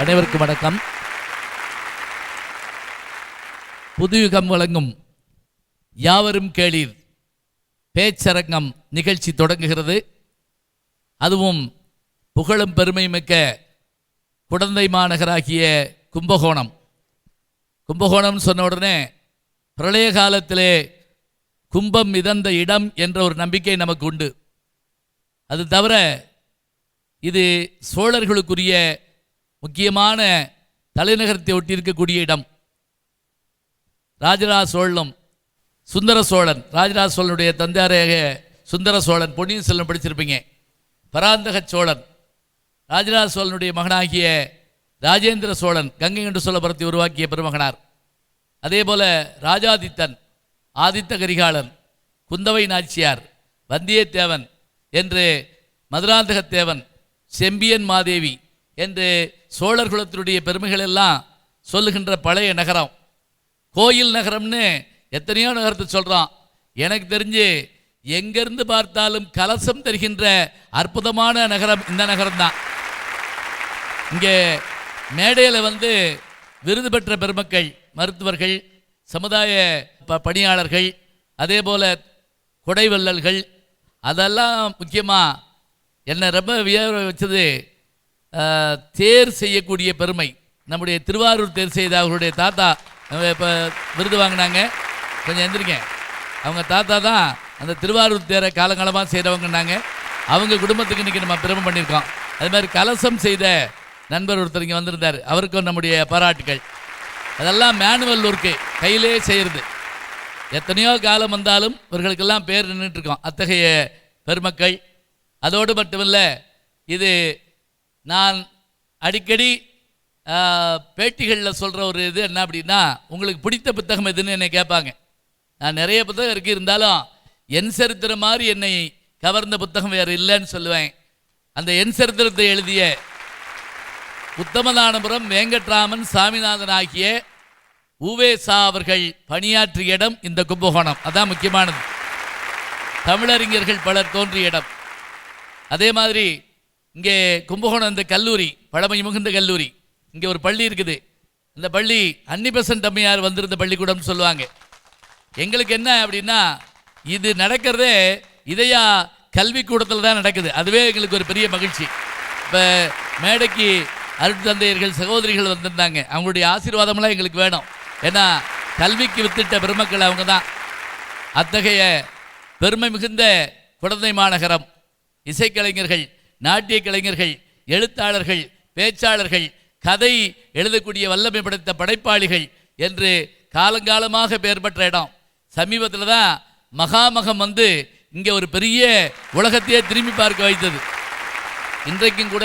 அனைவருக்கும் வணக்கம். புதுயுகம் வழங்கும் யாவரும் கேளீர் பேச்சரங்கம் நிகழ்ச்சி தொடங்குகிறது. அதுவும் புகழும் பெருமை மிக்க குடந்தை மாநகராகிய கும்பகோணம். கும்பகோணம் சொன்ன உடனே பிரளய காலத்திலே கும்பம் மிதந்த இடம் என்ற ஒரு நம்பிக்கை நமக்கு உண்டு. அது தவிர இது சோழர்களுக்குரிய முக்கியமான தலைநகரத்தை ஒட்டி இருக்கக்கூடிய இடம். ராஜராஜ சோழனும் சுந்தர சோழன், ராஜராஜ சோழனுடைய தந்தையாராக சுந்தர சோழன், பொன்னியின் செல்வன் படிச்சிருப்பீங்க. பராந்தக சோழன், ராஜராஜ சோழனுடைய மகனாகிய ராஜேந்திர சோழன் கங்கை கொண்ட சோழபுரத்தை உருவாக்கிய பெருமகனார். அதே போல ராஜாதித்தன், ஆதித்த கரிகாலன், குந்தவை நாச்சியார், வந்தியத்தேவன் என்று மதுராந்தகத்தேவன், செம்பியன் மாதேவி என்று சோழர் குலத்தினுடைய பெருமைகள் எல்லாம் சொல்லுகின்ற பழைய நகரம். கோயில் நகரம்னு எத்தனையோ நகரத்தை சொல்கிறோம். எனக்கு தெரிஞ்சு எங்கேருந்து பார்த்தாலும் கலசம் தருகின்ற அற்புதமான நகரம் இந்த நகரம்தான். இங்கே மேடையில் விருது பெற்ற பெருமக்கள், மருத்துவர்கள், சமுதாய பணியாளர்கள், அதே போல் கொடைவள்ளல்கள், அதெல்லாம் முக்கியமாக என்னை ரொம்ப வியர வச்சது தேர் செய்யக்கூடிய பெருமை. நம்முடைய திருவாரூர் தேர் செய்த அவர்களுடைய தாத்தா இப்போ விருது வாங்கினாங்க. கொஞ்சம் எந்திரிங்க. அவங்க தாத்தா தான் அந்த திருவாரூர் தேரை காலங்காலமாக செய்கிறவங்கன்னாங்க. அவங்க குடும்பத்துக்கு இன்றைக்கி நம்ம பெருமை பண்ணியிருக்கோம். அது மாதிரி கலசம் செய்த நண்பர் ஒருத்தர் இங்கே வந்திருந்தார். அவருக்கும் நம்முடைய பாராட்டுகள். அதெல்லாம் மேனுவல் ஒர்க்கு, கையிலே செய்கிறது. எத்தனையோ காலம் வந்தாலும் இவர்களுக்கெல்லாம் பேர் நின்றுட்டுருக்கோம் அத்தகைய பெருமக்கள். அதோடு மட்டுமில்லை, இது நான் அடிக்கடி பேட்டிகளில் சொல்கிற ஒரு இது என்ன அப்படின்னா, உங்களுக்கு பிடித்த புத்தகம் எதுன்னு என்னை கேட்பாங்க. நான் நிறைய புத்தகம் இருக்கு, இருந்தாலும் என் சரித்திரம் மாதிரி என்னை கவர்ந்த புத்தகம் வேறு இல்லைன்னு சொல்லுவேன். அந்த என் சரித்திரத்தை எழுதிய உத்தமதானபுரம் வெங்கட்ராமன் சாமிநாதன் ஆகிய உவேசா அவர்கள் பணியாற்றிய இடம் இந்த கும்பகோணம். அதான் முக்கியமானது. தமிழறிஞர்கள் பலர் தோன்றிய இடம். அதே மாதிரி இங்கே கும்பகோணம் இந்த கல்லூரி, பழமை மிகுந்த கல்லூரி. இங்கே ஒரு பள்ளி இருக்குது. இந்த பள்ளி அன்னிபெசன்ட் அம்மையார் வந்திருந்த பள்ளிக்கூடம்னு சொல்லுவாங்க. எங்களுக்கு என்ன அப்படின்னா, இது நடக்கிறதே இதயா கல்விக்கூடத்தில் தான் நடக்குது. அதுவே எங்களுக்கு ஒரு பெரிய மகிழ்ச்சி. இப்போ மேடைக்கு அருட்தந்தையர்கள், சகோதரிகள் வந்திருந்தாங்க. அவங்களுடைய ஆசீர்வாதமெல்லாம் எங்களுக்கு வேணும். ஏன்னா கல்விக்கு வித்திட்ட பெருமக்கள் அவங்க தான். அத்தகைய பெருமை மிகுந்த குடந்தை மாநகரம். இசைக்கலைஞர்கள், நாட்டிய கலைஞர்கள், எழுத்தாளர்கள், பேச்சாளர்கள், கதை எழுதக்கூடிய வல்லமை படைத்த படைப்பாளிகள் என்று காலங்காலமாக பெயர் பெற்ற இடம். சமீபத்தில் தான் மகாமகம் இங்கே ஒரு பெரிய உலகத்தையே திரும்பி பார்க்க வைத்தது. இன்றைக்கும் கூட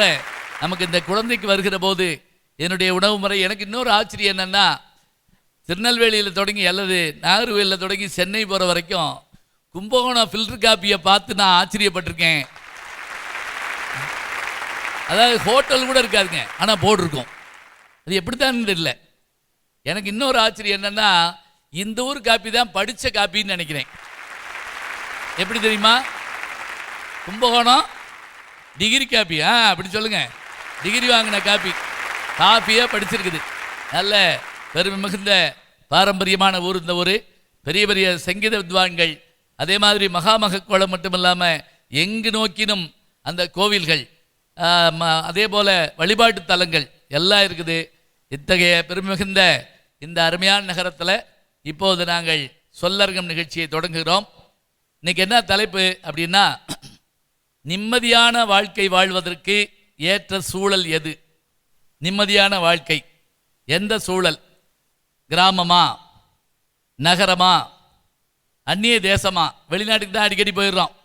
நமக்கு இந்த குழந்தைக்கு வருகிற போது என்னுடைய உணவு முறை, எனக்கு இன்னொரு ஆச்சரியம் என்னென்னா, திருநெல்வேலியில் தொடங்கி அல்லது நாகர்கோவிலில் தொடங்கி சென்னை போகிற வரைக்கும் கும்பகோணம் ஃபில்டர் காப்பியை பார்த்து நான் ஆச்சரியப்பட்டிருக்கேன். அதாவது ஹோட்டல் கூட இருக்காதுங்க, ஆனால் போர்டு இருக்கும். அது எப்படித்தான் தெரியல. எனக்கு இன்னொரு ஆச்சரியம் என்னென்னா, இந்த ஊர் காப்பி தான் படித்த காப்பின்னு நினைக்கிறேன். எப்படி தெரியுமா? கும்பகோணம் டிகிரி காப்பி, அப்படி சொல்லுங்க, டிகிரி வாங்கின காப்பியாக படிச்சிருக்குது. நல்ல பெருமை மிகுந்த பாரம்பரியமான ஊர் இந்த ஊர். பெரிய பெரிய சங்கீத வித்வான்கள், அதே மாதிரி மகாமக கோலம் மட்டும் இல்லாமல் எங்கு நோக்கினும் அந்த கோவில்கள், அதே போல் வழிபாட்டு தலங்கள் எல்லாம் இருக்குது. இத்தகைய பெருமை மிகுந்த இந்த அருமையான நகரத்தில் இப்போது நாங்கள் சொல்லரங்கம் நிகழ்ச்சியை தொடங்குகிறோம். இன்றைக்கி என்ன தலைப்பு அப்படின்னா, நிம்மதியான வாழ்க்கை வாழ்வதற்கு ஏற்ற சூழல் எது? நிம்மதியான வாழ்க்கை எந்த சூழல்? கிராமமா, நகரமா, அந்நிய தேசமா? வெளிநாட்டுக்கு தான் அடிக்கடி போயிடுறோம்.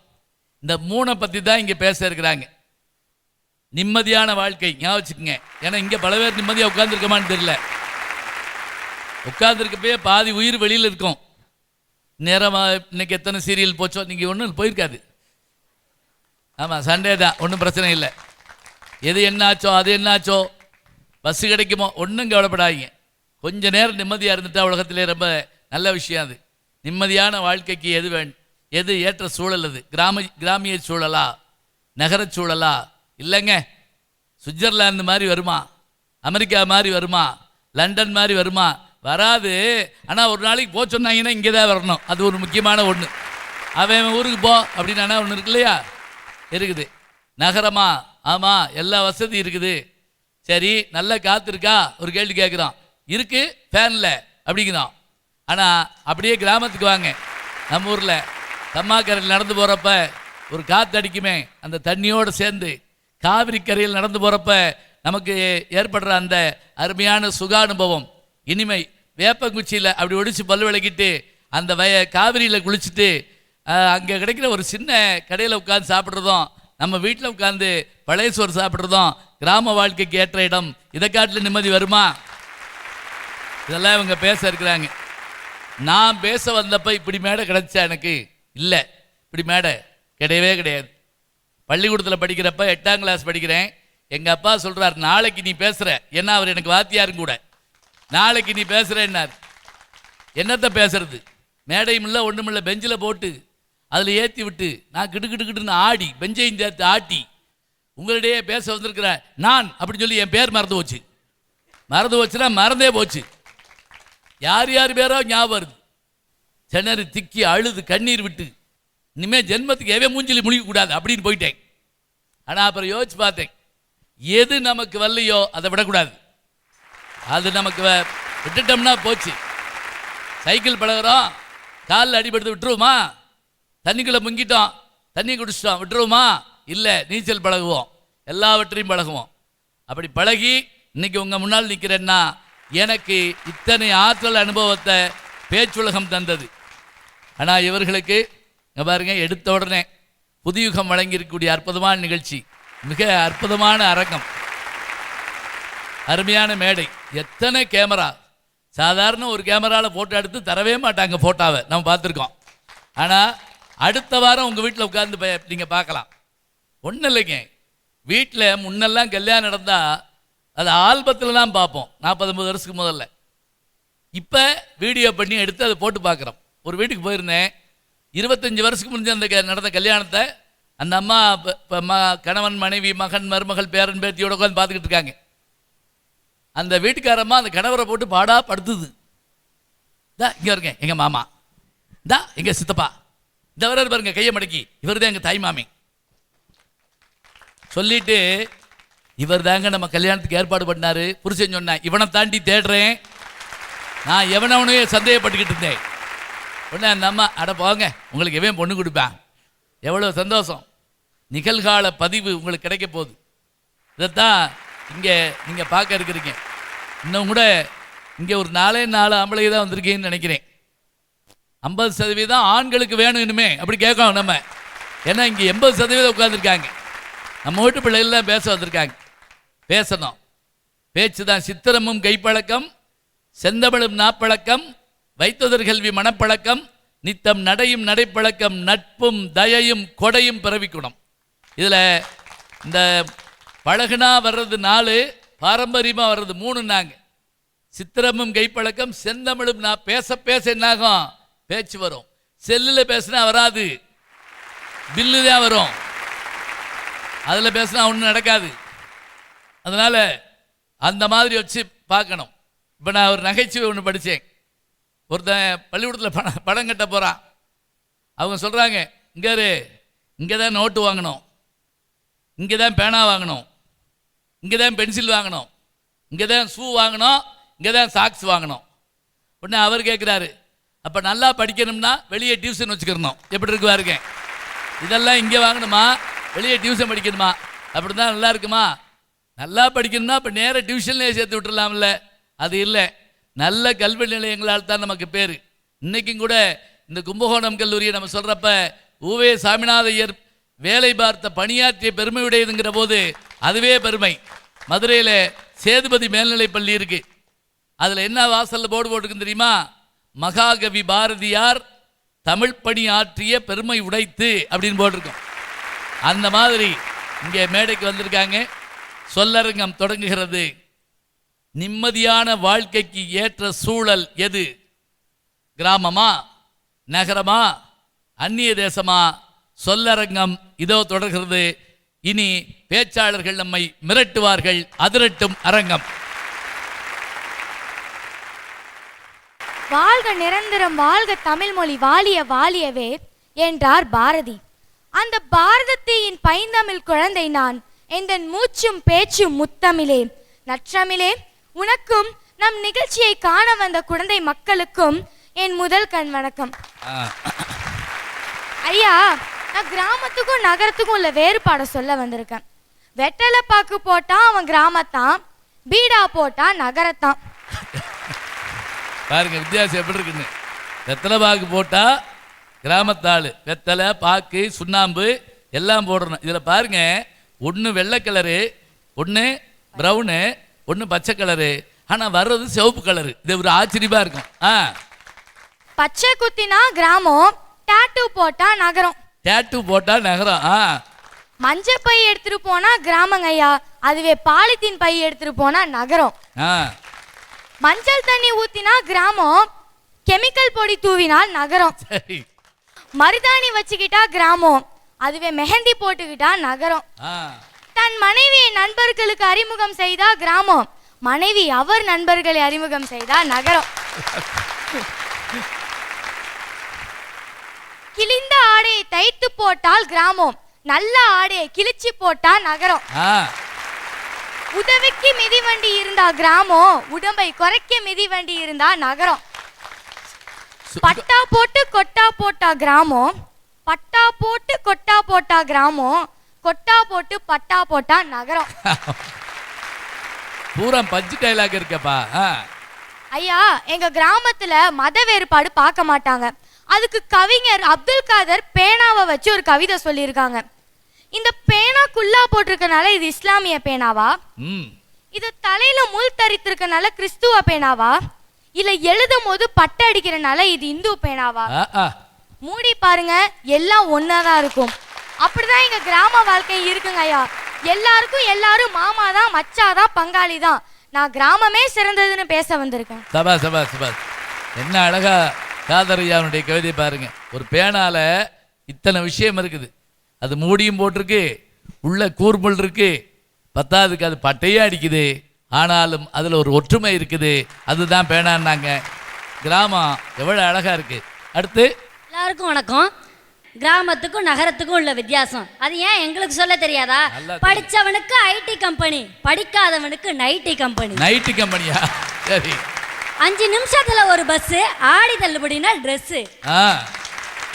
இந்த மூணை பற்றி தான் இங்கே பேச இருக்கிறாங்க. நிம்மதியான வாழ்க்கை ஞாபகம் வச்சுக்கோங்க. ஏன்னா இங்கே பல பேர் நிம்மதியாக உட்காந்துருக்கமான்னு தெரியல. உட்காந்துருக்கப்பே பாதி உயிர் வெளியில் இருக்கும். நேரமாக இன்னைக்கு எத்தனை சீரியல் போச்சோ, நீங்கள் ஒன்றும் போயிருக்காது. ஆமாம், சண்டே தான், ஒன்றும் பிரச்சனை இல்லை. எது என்னாச்சோ அது என்னாச்சோ, பஸ்ஸு கிடைக்குமோ, ஒன்றும் கவலைப்படாதீங்க. கொஞ்சம் நேரம் நிம்மதியாக இருந்துட்டா உலகத்திலே ரொம்ப நல்ல விஷயம். அது நிம்மதியான வாழ்க்கைக்கு எது வேண்டும், எது ஏற்ற சூழல்? அது கிராமிய சூழலா, நகர சூழலா? இல்லைங்க, சுவிட்சர்லாந்து மாதிரி வருமா, அமெரிக்கா மாதிரி வருமா, லண்டன் மாதிரி வருமா? வராது. ஆனால் ஒரு நாளைக்கு போக சொன்னாங்கன்னா இங்கே தான் வரணும். அது ஒரு முக்கியமான ஒன்று. அவன் ஊருக்கு போ அப்படின்னு ஒன்று இருக்கு இல்லையா, இருக்குது. நகரமா? ஆமாம், எல்லா வசதி இருக்குது. சரி, நல்ல காற்று இருக்கா? ஒரு கேள்வி கேட்குறோம். இருக்கு, ஃபேனில் அப்படிங்கிறோம். ஆனால் அப்படியே கிராமத்துக்கு வாங்க. நம்ம ஊரில் தம்மாக்கரையில் நடந்து போகிறப்ப ஒரு காற்று அடிக்குமே, அந்த தண்ணியோடு சேர்ந்து காவிரி கரையில் நடந்து போகிறப்ப நமக்கு ஏற்படுற அந்த அருமையான சுகானுபவம், இனிமை. வேப்பங்குச்சியில் அப்படி ஒடிச்சு பல் விளக்கிட்டு அந்த காவிரியில் குளிச்சுட்டு அங்கே கிடைக்கிற ஒரு சின்ன கடையில் உட்காந்து சாப்பிட்றதும், நம்ம வீட்டில் உட்காந்து பழைய சோறு சாப்பிட்றதும் கிராம வாழ்க்கைக்கு ஏற்ற இடம். இதை காட்டில் நிம்மதி வருமா? இதெல்லாம் இவங்க பேச இருக்கிறாங்க. நான் பேச வந்தப்போ இப்படி மேடை கிடைச்சா எனக்கு? இல்லை, இப்படி மேடை கிடையவே கிடையாது. பள்ளிக்கூடத்தில் படிக்கிறப்ப 8ஆம் கிளாஸ் படிக்கிறேன். எங்கள் அப்பா சொல்கிறார், நாளைக்கு நீ பேசுகிற, ஏன்னா அவர் எனக்கு வாத்தியாரும் கூட. நாளைக்கு நீ பேசுகிறேன்னார். என்னத்தை பேசுறது? மேடையும் இல்லை, ஒன்றும் இல்லை. பெஞ்சில் போட்டு அதில் ஏற்றி விட்டு நான் கிட்டுன்னு ஆடி, பெஞ்சையும் சேர்த்து ஆட்டி உங்களிடையே பேச வந்திருக்கிறேன் நான் அப்படின்னு சொல்லி என் பேர் மறந்து போச்சுன்னா மறந்தே போச்சு. யார் யார் பேரோ ஞாபகம் வருது. சென்னறி திக்கி அழுது கண்ணீர் விட்டு இனிமேல் ஜென்மத்துக்கு எவே மூஞ்சிலி முழிக்கக்கூடாது அப்படின்னு போயிட்டேன். ஆனால் அப்புறம் யோசிச்சு பார்த்தேன், எது நமக்கு வரலையோ அதை விடக்கூடாது. அது நமக்கு விட்டுட்டோம்னா போச்சு. சைக்கிள் பழகிறோம், காலில் அடிபடுத்து விட்டுருவோமா? தண்ணிக்குள்ளே முங்கிட்டோம், தண்ணி குடிச்சிட்டோம், விட்டுருவோமா? இல்லை, நீச்சல் பழகுவோம், எல்லாவற்றையும் பழகுவோம். அப்படி பழகி இன்னைக்கு உங்கள் முன்னால் நிற்கிறேன்னா எனக்கு இத்தனை ஆற்றல் அனுபவத்தை பேச்சுலகம் தந்தது. ஆனால் இவர்களுக்கு பாருங்க, எடுத்த உடனே புதுயுகம் வழங்கியிருக்கக்கூடிய அற்புதமான நிகழ்ச்சி, மிக அற்புதமான அரங்கம், அருமையான மேடை, எத்தனை கேமரா. சாதாரண ஒரு கேமராவில் ஃபோட்டோ எடுத்து தரவே மாட்டாங்க ஃபோட்டோவை, நம்ம பார்த்துருக்கோம். ஆனால் அடுத்த வாரம் உங்கள் வீட்டில் உட்காந்து நீங்கள் பார்க்கலாம். ஒன்றும் இல்லைங்க, வீட்டில் முன்னெல்லாம் கல்யாணம் நடந்தால் அது ஆல்பத்தில் தான் பார்ப்போம் 40-50 வருஷத்துக்கு முதல்ல. இப்போ வீடியோ பண்ணி எடுத்து அதை போட்டு பார்க்குறோம். ஒரு வீட்டுக்கு போயிருந்தேன், 25 வருஷத்துக்கு முடிஞ்ச அந்த நடந்த கல்யாணத்தை அந்த அம்மா கணவன் மனைவி மகன் மருமகள் பேரன் பேத்தியோட உட்காந்து பார்த்துக்கிட்டு இருக்காங்க. அந்த வீட்டுக்காரம்மா அந்த கணவரை போட்டு பாடா படுத்துது. இங்கே இருக்கேன் எங்கள் மாமா, எங்கள் சித்தப்பா, இந்த வர பாருங்க கையை மடக்கி, இவர் தான் எங்கள் தாய் மாமி சொல்லிட்டு, இவர் தாங்க நம்ம கல்யாணத்துக்கு ஏற்பாடு பண்ணாரு. புருஷன் சொன்னேன், இவனை தாண்டி தேடுறேன், நான் எவனவனையே சந்தேகப்பட்டுக்கிட்டு இருந்தேன். உடனே அந்த அம்மா, அட போங்க, உங்களுக்கு எவன் பொண்ணு கொடுப்பேன். எவ்வளோ சந்தோஷம். நிகழ்கால பதிவு உங்களுக்கு கிடைக்க போகுது. இதைத்தான் இங்கே நீங்கள் பார்க்க இருக்கிறீங்க. இன்னும் கூட இங்கே ஒரு 4 ஆம்பளை தான் வந்திருக்கீங்கன்னு நினைக்கிறேன். 50% ஆண்களுக்கு வேணும் இனிமே அப்படி கேட்கணும் நம்ம. ஏன்னா இங்கே 80% உட்காந்துருக்காங்க. நம்ம வீட்டு பிள்ளைகள்லாம் பேச வந்திருக்காங்க. பேசணும். பேச்சு தான் சித்திரமும் கைப்பழக்கம், செந்தமிழும் நாப்பழக்கம், வைத்தொதர் கல்வி மனப்பழக்கம், நித்தம் நடையும் நடைப்பழக்கம், நட்பும் தயையும் கொடையும் பிறவிக்கணும். இதில் இந்த பழகுனா வர்றது 4, பாரம்பரியமாக வர்றது 3. சித்திரமும் கைப்பழக்கம், செந்தமிழும் நான் பேச பேச என்னாகும், பேச்சு வரும். செல்லில் பேசினா வராது, பில்லு தான் வரும். அதில் பேசினா ஒன்றும் நடக்காது. அதனால் அந்த மாதிரி வச்சு பார்க்கணும். இப்போ நான் ஒரு நகைச்சுவை ஒன்று படித்தேன். ஒருத்தன் பள்ளிக்கூடத்தில் படம் கட்ட போகிறான். அவங்க சொல்கிறாங்க, இங்கே தான் நோட்டு வாங்கணும், இங்கே தான் பேனா வாங்கணும், இங்கே தான் பென்சில் வாங்கணும், இங்கே தான் ஷூ வாங்கணும், இங்கே தான் சாக்ஸ் வாங்கணும். உடனே அவர் கேட்குறாரு, அப்போ நல்லா படிக்கணும்னா வெளியே டியூஷன் வச்சுக்கிறணும், எப்படி இருக்கு பாருங்க. இதெல்லாம் இங்கே வாங்கணுமா, வெளியே டியூஷன் படிக்கணுமா, அப்படி தான் நல்லா இருக்குமா? நல்லா படிக்கணும்னா இப்போ நேராக டியூஷன்லேயே சேர்த்து விட்டுடலாம்ல. அது இல்லை, நல்ல கல்வி நிலையங்களால் தான் நமக்கு பேர். இன்றைக்கும் கூட இந்த கும்பகோணம் கல்லூரியை நம்ம சொல்கிறப்ப ஊவே சாமிநாதையர் வேலை பார்த்த பணியாற்றிய பெருமை உடையதுங்கிற போது அதுவே பெருமை. மதுரையில் சேதுபதி மேல்நிலைப் பள்ளி இருக்குது. அதில் என்ன வாசலில் போர்டு போட்டுருக்குன்னு தெரியுமா? மகாகவி பாரதியார் தமிழ் பணி ஆற்றிய பெருமை உடைத்து அப்படின்னு போட்டிருக்கோம். அந்த மாதிரி இங்கே மேடைக்கு வந்திருக்காங்க. சொல்லரங்கம் தொடங்குகிறது. நிம்மதியான வாழ்க்கைக்கு ஏற்ற சூழல் எது? கிராமமா, நகரமா, அந்நிய தேசமா? சொல்லரங்கம் இதோ தொடர்கிறது. இனி பேச்சாளர்கள் நம்மை மிரட்டுவார்கள். அதிரட்டும் அரங்கம். வாழ்க நிரந்தரம், வாழ்க தமிழ் மொழி, வாழிய வாழியவே என்றார் பாரதி. அந்த பாரதத்தின் பைந்தமிழ் குழந்தை நான், எந்தன் மூச்சும் பேச்சும் முத்தமிழே. நற்றமிழே, உனக்கும் நம் நிகழ்ச்சியை காண வந்த குழந்தை மக்களுக்கும் என் முதல் கண் வணக்கம். ஐயா, நான் கிராமத்துக்கும் நகரத்துக்கும் உள்ள வேறுபாடை சொல்ல வந்திருக்கேன். வெட்டலை பாக்கு போட்டா அவன் கிராமத்தான், பீடா போட்டா நகரத்தான். பாருங்க வித்தியாசம் எப்படி இருக்குன்னு. வெத்தலை பாக்கு போட்டா கிராமத்தாள், வெத்தலை பாக்கு சுண்ணாம்பு எல்லாம் போடணும். இதில் பாருங்க, ஒன்று வெள்ளை கலரு, ஒன்று ப்ரௌனு, ஒன்று பச்சை கலரு, ஆனால் வர்றது சிவப்பு கலரு. இது ஒரு ஆச்சரியமா இருக்கும். பச்சை குத்தினா கிராமம், டாட்டூ போட்டா நகரம். டாட்டூ போட்டா நகரம். மஞ்சள் பை எடுத்துட்டு போனா கிராமங்க ஐயா, அதுவே பாலித்தீன் பை எடுத்துட்டு போனா நகரம். மஞ்சள் தண்ணி ஊத்தினா கிராமம், கெமிக்கல் பொடி தூவினால் நகரம். மருதாணி வச்சுக்கிட்டா கிராமம், அதுவே மெஹந்தி போட்டுக்கிட்டா நகரம். தன் மனைவியை நண்பர்களுக்கு அறிமுகம் செய்தா கிராமம், மனைவி அவர் நண்பர்களை அறிமுகம் செய்தா நகரம். கிழிந்த ஆடையை தைத்து போட்டால் கிராமம், நல்ல ஆடையை கிழிச்சு போட்டா நகரம். உதவிக்கு மிதிவண்டி இருந்தா கிராமம், உடம்பை குறைக்க மிதிவண்டி இருந்தா நகரம். பட்டா போட்டு கொட்டா போட்டா கிராமம், பட்டா போட்டு கொட்டா போட்டா கிராமம், கொட்டா போட்டு பட்டா போட்டா நகரம். பூரா பஞ்சு டைலாக் இருக்கப்பா. ஐயா, எங்க கிராமத்துல மத வேறுபாடு பார்க்க மாட்டாங்க. அதுக்கு கவிஞர் அப்துல் காதர் பேனாவை வச்சு ஒரு கவிதை சொல்லியிருக்காங்க. இந்த பேனா குல்லா போட்டிருக்கனால இது இஸ்லாமிய பேனாவா? இது தலையில முள் தரித்திருக்கனால கிறிஸ்துவ பேனாவா? இல்ல எழுதும் போது பட்டை அடிக்கிறனால இது இந்து பேனாவா? மூடி பாருங்க, எல்லாம் ஒன்னாதான் இருக்கும். அப்படிதான் எங்க கிராம வாழ்க்கை இருக்குங்க ஐயா. எல்லாருக்கும் எல்லாரும் மாமா தான், மச்சாதான், பங்காளி தான். நான் கிராமமே சிறந்ததுன்னு பேச வந்திருக்கேன். சபா சபா சபா. என்ன அழகா காதரையாவுடைய கவிதை பாருங்க. ஒரு பேனால இத்தனை விஷயம் இருக்குது. அது மூடியும் போட்டிருக்கு, உள்ள கூர்முள் இருக்கு, பத்தாவதுக்கு அது பட்டையே அடிக்குது. ஆனாலும் அதில் ஒரு ஒற்றுமை இருக்குது. அதுதான் பேனான்னாங்க. கிராமம் எவ்வளோ அழகா இருக்கு. அடுத்து எல்லாருக்கும் வணக்கம். கிராமத்துக்கும் நகரத்துக்கும் உள்ள வித்தியாசம் அது ஏன் எங்களுக்கு சொல்ல தெரியாதா? படிச்சவனுக்கு ஐடி கம்பெனி, படிக்காதவனுக்கு நைட்டி கம்பெனி. நைட்டி கம்பெனியா? சரி. 5 நிமிஷத்துல ஒரு பஸ், ஆடி தள்ளுபடினா ட்ரெஸ்,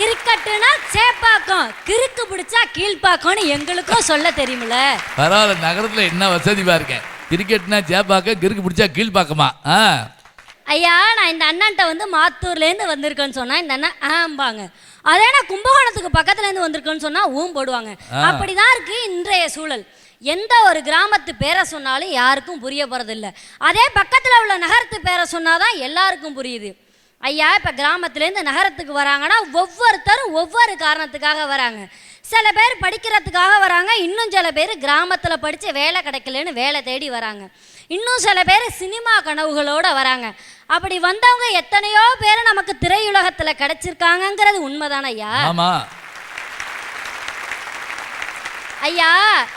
கிரிக்கெட்டுனா சேப்பாக்கம், கிறுக்கு பிடிச்சா கீழ்பாக்கம்னு எங்களுக்கும் சொல்ல தெரியுமில்ல. பரவாயில்ல, நகரத்தில் என்ன வசதி பாருங்க. கிரிக்கெட்னா சேப்பாக்கம், கிறுக்கு பிடிச்சா கீழ்பாக்கமா? ஐயா, நான் இந்த அண்ணன்ட்ட வந்து மாத்தூர்லேருந்து வந்திருக்கேன்னு சொன்னா இந்த அண்ணன் ஆம்பாங்க. அதே நான் கும்பகோணத்துக்கு பக்கத்துலேருந்து வந்திருக்கேன்னு சொன்னா போடுவாங்க. அப்படிதான் இருக்கு இன்றைய சூழல். எந்த ஒரு கிராமத்து பேரை சொன்னாலும் யாருக்கும் புரிய போறதில்லை. அதே பக்கத்தில் உள்ள நகரத்து பேரை சொன்னாதான் எல்லாருக்கும் புரியுது. ஐயா, இப்போ கிராமத்துலேருந்து நகரத்துக்கு வராங்கன்னா ஒவ்வொருத்தரும் ஒவ்வொரு காரணத்துக்காக வராங்க. சில பேர் படிக்கிறதுக்காக வராங்க, இன்னும் சில பேர் கிராமத்தில் படித்து வேலை கிடைக்கலன்னு வேலை தேடி வராங்க, இன்னும் சில பேர் சினிமா கனவுகளோடு வராங்க. அப்படி வந்தவங்க எத்தனையோ பேர் நமக்கு திரையுலகத்தில் கிடைச்சிருக்காங்கங்கிறது உண்மைதானே ஐயா? ஐயா,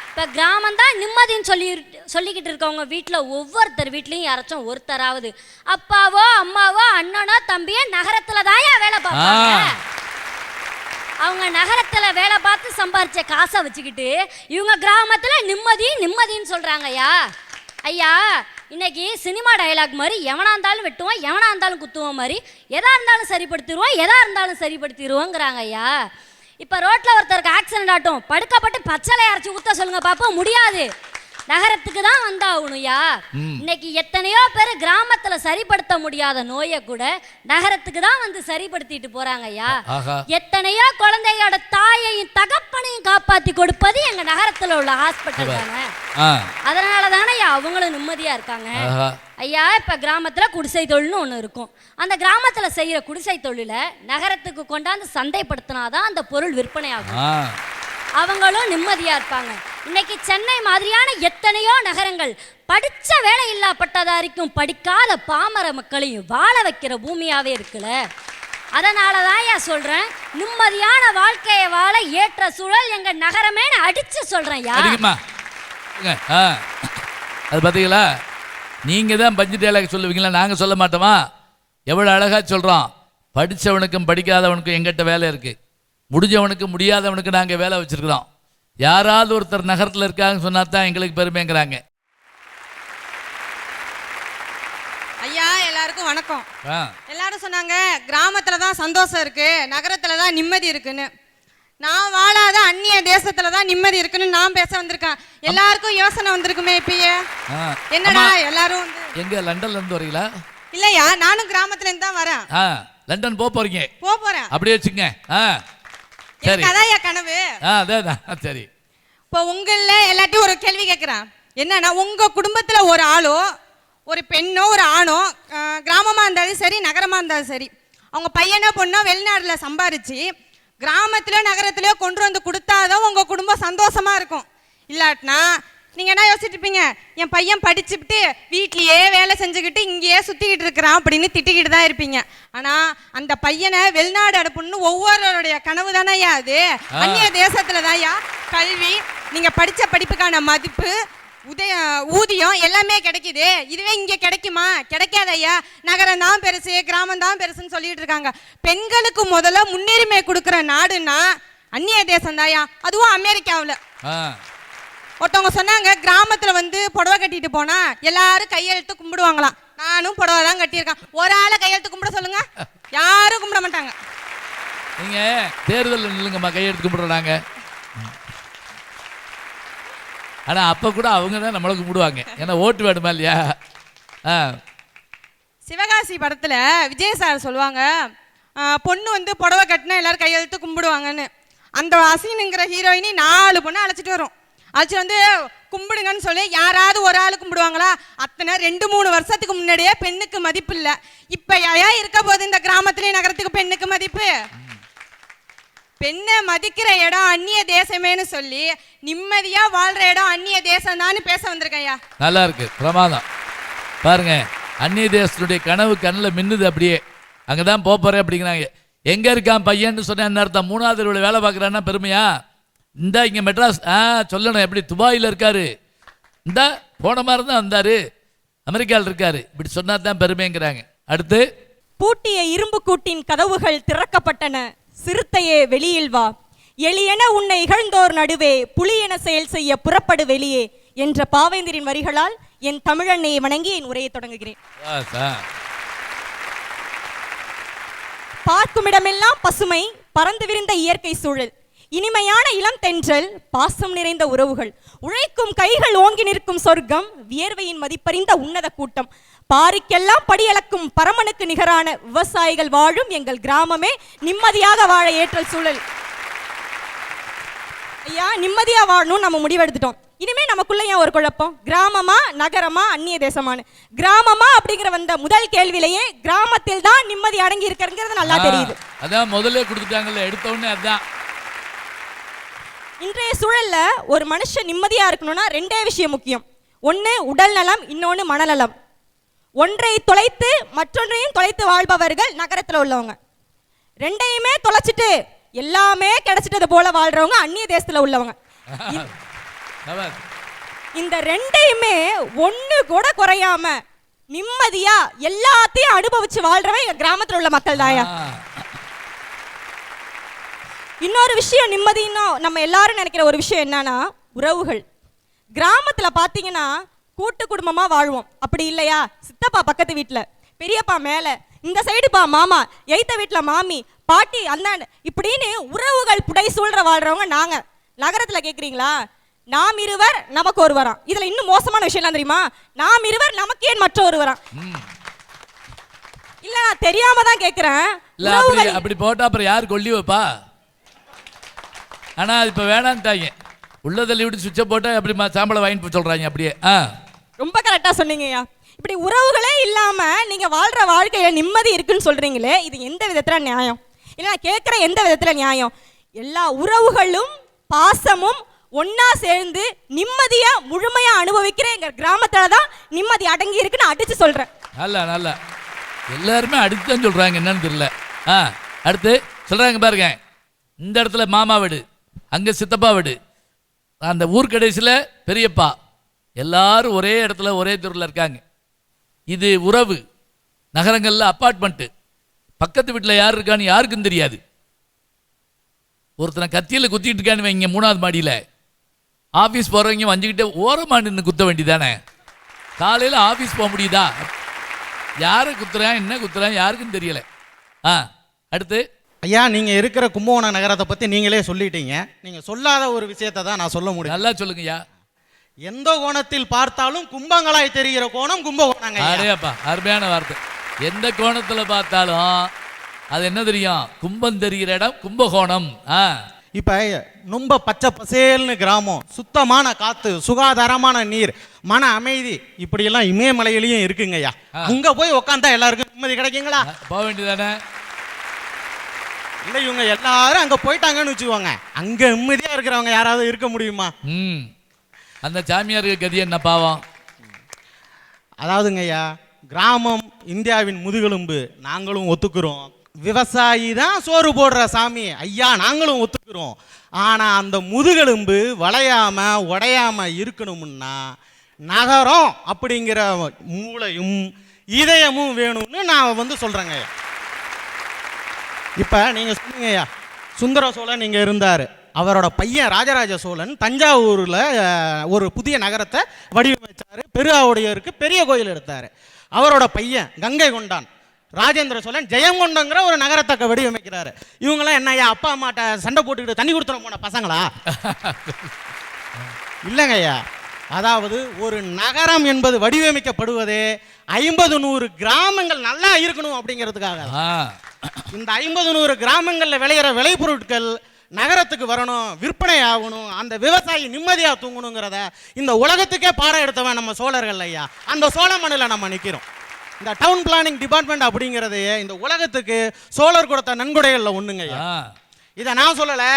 இப்போ கிராமம் தான் நிம்மதின்னு சொல்லிக்கிட்டு இருக்கவங்க வீட்டில் ஒவ்வொருத்தர் வீட்லேயும் யாராச்சும் ஒருத்தராவது அப்பாவோ அம்மாவோ அண்ணனோ தம்பியோ நகரத்தில் தான் வேலை பார்ப்பாங்க. அவங்க நகரத்தில் வேலை பார்த்து சம்பாரிச்ச காசை வச்சுக்கிட்டு இவங்க கிராமத்தில் நிம்மதின்னு சொல்கிறாங்க. ஐயா, இன்னைக்கு சினிமா டயலாக் மாதிரி எவனா இருந்தாலும் வெட்டுவோம், எவனா இருந்தாலும் குத்துவோம் மாதிரி எதா இருந்தாலும் சரிப்படுத்திடுவோங்கிறாங்க. ஐயா, இப்போ ரோட்டில் ஒருத்தருக்கு ஆக்சிடென்ட் ஆட்டும், படுக்கப்பட்டு பச்சளை அரைச்சி ஊற்ற சொல்லுங்க பாப்பா, முடியாது. நகரத்துக்கு தான் வந்தாகணும்யா. இன்னைக்கு எத்தனையோ பேர் கிராமத்துல சரிப்படுத்த முடியாத நோயை கூட நகரத்துக்கு தான் வந்து சரிப்படுத்திட்டு போறாங்க. ஐயா, எத்தனையோ குழந்தையோட தாயையும் தகப்பனையும் காப்பாத்தி கொடுப்பது எங்க நகரத்துல உள்ள ஹாஸ்பிட்டல் தானே. அதனால தானே அவங்களும் நிம்மதியா இருக்காங்க. ஐயா, இப்ப கிராமத்துல குடிசை தொழில்னு ஒண்ணு இருக்கும். அந்த கிராமத்துல செய்யற குடிசை தொழில நகரத்துக்கு கொண்டாந்து சந்தைப்படுத்தினாதான் அந்த பொருள் விற்பனை ஆகும். அவங்களும் நிம்மதியா இருப்பாங்க. இன்னைக்கு சென்னை மாதிரியான எத்தனையோ நகரங்கள் படிச்ச வேலை இல்லா பட்டதாரிக்கும் படிக்காத பாமர மக்களையும் வாழ வைக்கிற பூமியாவே இருக்குல்ல. அதனால தான் ஏன் சொல்றேன், நிம்மதியான வாழ்க்கையை வாழ ஏற்ற சூழல் எங்க நகரமே அடிச்சு சொல்றேன். அது பார்த்தீங்களா, நீங்க தான் பஞ்சு டேலாக் சொல்லுவீங்களா, நாங்க சொல்ல மாட்டோமா? எவ்வளவு அழகா சொல்றோம். படித்தவனுக்கும் படிக்காதவனுக்கும் எங்கிட்ட வேலை இருக்கு, முடிஞ்சவனுக்கு முடியாதவனுக்கு நாங்க வேலை வச்சிருக்கிறோம். யாராவது ஒருத்தர் நகரத்தில் இருக்காங்கன்னு சொன்னா தான் எங்களுக்கு பெருமைங்கிறாங்க. ஐயா எல்லாருக்கும் வணக்கம். எல்லாரும் சொன்னாங்க கிராமத்துல தான் சந்தோஷம் இருக்கு, நகரத்துல தான் நிம்மதி இருக்குன்னு. நான் வாழாத அந்நிய தேசத்துல தான் நிம்மதி இருக்குன்னு நான் பேச வந்திருக்கேன். எல்லாருக்கும் யோசனை வந்திருக்குமே இப்பயே, என்னடா எல்லாரும் வந்து எங்க லண்டன்ல இருந்து வரீங்களா? இல்லையா, நானும் கிராமத்துல இருந்து தான் வரேன். லண்டன் போறீங்க? போறேன். அப்படியே வச்சுங்க. சரி, அதான் என் கனவு. அதேதான். சரி, இப்போ உங்கள எல்லாத்தையும் ஒரு கேள்வி கேட்குறேன். என்னன்னா, உங்க குடும்பத்துல ஒரு ஆளோ ஒரு பெண்ணோ ஒரு ஆணோ கிராமமா இருந்தாலும் சரி நகரமா இருந்தாலும் சரி, அவங்க பையனோ பொண்ணோ வெளிநாடுல சம்பாரிச்சு கிராமத்திலயோ நகரத்திலயோ கொண்டு வந்து கொடுத்தாதான் உங்க குடும்பம் சந்தோஷமா இருக்கும். இல்லாட்டினா நீங்க என்ன யோசிச்சுட்டு இருப்பீங்க, என் பையன் படிச்சுட்டு வீட்லயே வேலை செஞ்சுக்கிட்டு இங்கேயே சுத்திக்கிட்டு இருக்கிறான் அப்படின்னு திட்டிக்கிட்டு தான் இருப்பீங்க. ஆனா அந்த பையனை வெளிநாடு அனுப்பணும்னு ஒவ்வொருவருடைய கனவு தானே ஐயா அது. அந்நிய தேசத்துல தான் ஐயா கல்வி, நீங்க படிச்ச படிப்புக்கான மதிப்பு, ஊதியம் எல்லாமே கிடைக்குது. இதுவே இங்க கிடைக்குமா? கிடைக்காத ஐயா. நகரம் தான் பெருசு, கிராமம் தான் பெருசுன்னு சொல்லிட்டு இருக்காங்க. பெண்களுக்கு முதல்ல முன்னுரிமை கொடுக்குற நாடுன்னா அந்நிய தேசம் தாயா, அதுவும் அமெரிக்காவில். ஒருத்தவங்க சொன்னாங்க, கிராமத்துல வந்து புடவை கட்டிட்டு போனா எல்லாரும் கையெழுத்து கும்பிடுவாங்களாம். நானும் புடவை தான் கட்டியிருக்கேன். ஒரு ஆளை கையெழுத்து கும்பிட சொல்லுங்க, யாரும் கும்பிட மாட்டாங்க. நீங்க தேர்தல் நில்லுங்கம்மா, கையெழுத்து கும்பிடுறாங்க. ஆனா அப்ப கூட அவங்க தான் நம்மளை கும்பிடுவாங்க, ஏன்னா ஓட்டு வேணுமா இல்லையா? சிவகாசி படத்துல விஜய் சார் சொல்லுவாங்க, பொண்ணு வந்து புடவை கட்டினா எல்லாரும் கையெழுத்து கும்பிடுவாங்கன்னு. அந்த அசினுங்கிற ஹீரோயினி 4 பொண்ணை அழைச்சிட்டு வரும். அழைச்சிட்டு வந்து கும்பிடுங்கன்னு சொல்லி யாராவது ஒரு ஆள் கும்பிடுவாங்களா? அத்தனை 2-3 வருஷத்துக்கு முன்னாடியே பெண்ணுக்கு மதிப்பு இல்லை. இப்ப ஏன் இருக்க போது இந்த கிராமத்திலேயே நகரத்துக்கு பெண்ணுக்கு மதிப்பு? பெண்ணை மதிக்கிற இடம் அந்நிய தேசமேன்னு சொல்லி நிம்மதியா வாழ்ற இடம் அந்நிய தேசம் தான் பேச வந்திருக்கையா. நல்லா இருக்கு, பிரமாதம். பாருங்க, அந்நிய தேசத்துடைய கனவு கண்ணில் மின்னுது. அப்படியே அங்கதான் போறேன் அப்படிங்கிறாங்க. எங்க இருக்கான் பையன்னு சொன்ன என்ன அர்த்தம்? 3வது தெருவில் வேலை பார்க்குறான்னா பெருமையா? இந்த இங்க மெட்ராஸ் சொல்லணும், எப்படி துபாயில் இருக்காரு, இந்த போன மாதிரி தான் வந்தாரு, அமெரிக்காவில் இருக்காரு, இப்படி சொன்னா தான் பெருமைங்கிறாங்க. அடுத்து, பூட்டிய இரும்பு கூட்டின் கதவுகள் திறக்கப்பட்டன, சிறுத்தையே வெளியில் வா, எளியென உன்னை இகழ்ந்தோர் நடுவே புலியென செயல் செய்ய புறப்படு வெளியே என்ற பாவேந்தரின் வரிகளால் என் தமிழன்னையை வணங்கி என் உரையை தொடங்குகிறேன். பார்க்குமிடமெல்லாம் பசுமை, பறந்து விரிந்த இயற்கை சூழல், இனிமையான இளம் தென்றல், பாசம் நிறைந்த உறவுகள், உழைக்கும் கைகள் ஓங்கி நிற்கும் சொர்க்கம், வியர்வையின் மதிப்பறிந்த உன்னத கூட்டம், பாரிக்கெல்லாம் படியளக்கும் பரமனுக்கு நிகரான விவசாயிகள் வாழும் எங்கள் கிராமமே நிம்மதியாக வாழ ஏற்றல் சூழல். ஐயா, நிம்மதியா வாழணும் நம்ம முடிவெடுத்துட்டோம். இனிமே நமக்குள்ள ஏன் ஒரு குழப்பம்? கிராமமா நகரமா அந்நிய தேசமானு? கிராமமா அப்படிங்கிற வந்த முதல் கேள்வியிலேயே கிராமத்தில் தான் நிம்மதி அடங்கி இருக்கிறது நல்லா தெரியுது. அதான் முதல்ல கொடுத்துட்டாங்கல்ல, எடுத்த உடனே அதான். இன்றைய சூழல்ல ஒரு மனுஷன் நிம்மதியா இருக்கணும்னா 2 விஷயம் முக்கியம். ஒன்று உடல் நலம், இன்னொன்று மனநலம். ஒன்றை தொலைத்து மற்றொன்றையும் தொலைத்து வாழ்பவர்கள் நகரத்தில் உள்ளவங்க. 2யுமே தொலைச்சிட்டு எல்லாமே கிடைச்சிட்டது போல வாழ்றவங்க அந்நிய தேசத்துல உள்ளவங்க. இந்த 2யுமே ஒண்ணு கூட குறையாம நிம்மதியா எல்லாத்தையும் அனுபவிச்சு வாழ்றவங்க எங்க கிராமத்தில் உள்ள மக்கள் தாயா. இன்னொரு விஷயம், நிம்மதினா நம்ம எல்லாரும் நினைக்கிற ஒரு விஷயம் என்னன்னா உறவுகள். கிராமத்துல பாத்தீங்கன்னா கூட்டு குடும்பமா வாழ்வோம். அப்படி இல்லையா, சித்தப்பா பக்கத்து வீட்டுல, பெரியப்பா மேல, இந்த சைடுப்பா மாமா, எய்த்த வீட்டுல மாமி, பாட்டி, அந்தாண்டு, இப்படின்னு உறவுகள் புடை சூழ்ற வாழ்றவங்க நாங்க. நகரத்துல கேக்குறீங்களா, நாம் இருவர் நமக்கு ஒருவராம். இதுல இன்னும் மோசமான விஷயம் எல்லாம் தெரியுமா, நாம் இருவர் நமக்கு ஏன் மற்ற ஒருவராம். இல்ல நான் தெரியாம தான் கேக்குறேன். அப்படி போட்டா அப்புறம் யாரு கொல்லி வைப்பா? ஆனா இப்ப வேணான்ட்டாங்க, உள்ளதில் விட்டு சுவிட்சை போட்டா அப்படி சாம்பலை வாங்கிட்டு சொல்றாங்க. அப்படியே ரொம்ப கரெக்டா சொன்னீங்கய்யா. இப்படி உறவுகளே இல்லாம நீங்க வாழ்ற வாழ்க்கையில நிம்மதி இருக்குன்னு சொல்றீங்களே, இது எந்த விதத்துல நியாயம்? இல்ல நான் கேட்கிற எந்த விதத்துல நியாயம்? எல்லா உறவுகளும் பாசமும் ஒன்னா சேர்ந்து நிம்மதியா முழுமையா அனுபவிக்கிற எங்க கிராமத்துல தான் நிம்மதி அடங்கி இருக்குன்னு அடிச்சு சொல்றேன். நல்லா எல்லாருமே அடுத்துதான் சொல்றாங்க, என்னன்னு தெரியல. அடுத்து சொல்றாங்க பாருங்க, இந்த இடத்துல மாமா வீடு, அங்க சித்தப்பா வீடு, அந்த ஊர் கடைசியில் பெரியப்பா, எல்லாரும் ஒரே இடத்துல ஒரே தெருவில் இருக்காங்க. இது உறவு. நகரங்களில் அப்பார்ட்மெண்ட்டு, பக்கத்து வீட்டில் யார் இருக்கான்னு யாருக்கும் தெரியாது. ஒருத்தனை கத்தியில் குத்திட்டு இருக்கான்னு வைங்க, 3வது மாடியில். ஆஃபீஸ் போகிறவங்க வஞ்சிக்கிட்டே ஓரமாக நின்று குத்த வேண்டியதானே. காலையில் ஆஃபீஸ் போக முடியுதா? யாரை குத்துறான், என்ன குத்துறான் யாருக்கும் தெரியலை. அடுத்து ஐயா, நீங்கள் இருக்கிற கும்பகோணம் நகரத்தை பற்றி நீங்களே சொல்லிட்டீங்க. நீங்கள் சொல்லாத ஒரு விஷயத்தை தான் நான் சொல்ல முடியும். நல்லா சொல்லுங்கய்யா. எந்த கோணத்தில் பார்த்தாலும் கும்பங்களாய் தெரிகிற கோணம் கும்பகோணங்க. அடையாப்பா, அருமையான வார்த்தை. எந்த கோணத்தில் பார்த்தாலும் அது என்ன தெரியும்? கும்பம் தெரிகிற இடம் கும்பகோணம். இப்போ ரொம்ப பச்சை பசேல்னு கிராமம், சுத்தமான காற்று, சுகாதாரமான நீர், மன அமைதி, இப்படியெல்லாம் இமயமலையிலையும் இருக்குங்கய்யா. அங்கே போய் உக்காந்தா எல்லாருக்கும் நிம்மதி கிடைக்குங்களா? போக வேண்டியதானே. இல்லை, இவங்க எல்லாரும் அங்கே போயிட்டாங்கன்னு வச்சுக்கோங்க, அங்கே நிம்மதியாக இருக்கிறவங்க யாராவது இருக்க முடியுமா? அந்த சாமியாருக்கு கதி என்ன பாவம்? அதாவதுங்கய்யா, கிராமம் இந்தியாவின் முதுகெலும்பு, நாங்களும் ஒத்துக்கிறோம். விவசாயி தான் சோறு போடுற சாமி ஐயா, நாங்களும் ஒத்துக்கிறோம். ஆனால் அந்த முதுகெலும்பு வளையாம உடையாம இருக்கணும்னா நகரம் அப்படிங்கிற மூளையும் இதயமும் வேணும்னு நான் சொல்கிறேங்க. இப்போ நீங்கள் சொன்னீங்கய்யா, சுந்தர சோழன் இங்கே இருந்தார். அவரோட பையன் ராஜராஜ சோழன் தஞ்சாவூரில் ஒரு புதிய நகரத்தை வடிவமைச்சார். பெருஆவுடையருக்கு பெரிய கோயில் எடுத்தார். அவரோட பையன் கங்கை கொண்டான் ராஜேந்திர சோழன் ஜெயங்கொண்டங்கிற ஒரு நகரத்தை வடிவமைக்கிறாரு. இவங்களாம் என்னய்யா, அப்பா அம்மாட்ட சண்டை போட்டுக்கிட்டு தண்ணி கொடுத்துட போன பசங்களா? இல்லைங்கய்யா, அதாவது ஒரு நகரம் என்பது வடிவமைக்கப்படுவதே 50-100 கிராமங்கள் நல்லா இருக்கணும் அப்படிங்கிறதுக்காக. இந்த 50-100 கிராமங்களில் விளையிற விளைபொருட்கள் நகரத்துக்கு வரணும், விற்பனை ஆகணும், அந்த விவசாயி நிம்மதியாக தூங்கணுங்கிறத இந்த உலகத்துக்கே பாடம் எடுத்தவன் நம்ம சோழர்கள் ஐயா. அந்த சோழ மண்ணில் நம்ம நிற்கிறோம். இந்த டவுன் பிளானிங் டிபார்ட்மெண்ட் அப்படிங்கிறது இந்த உலகத்துக்கு சோழர் கொடுத்த நன்கொடைகளில் ஒன்றுங்க ஐயா. இதை நான் சொல்லலை,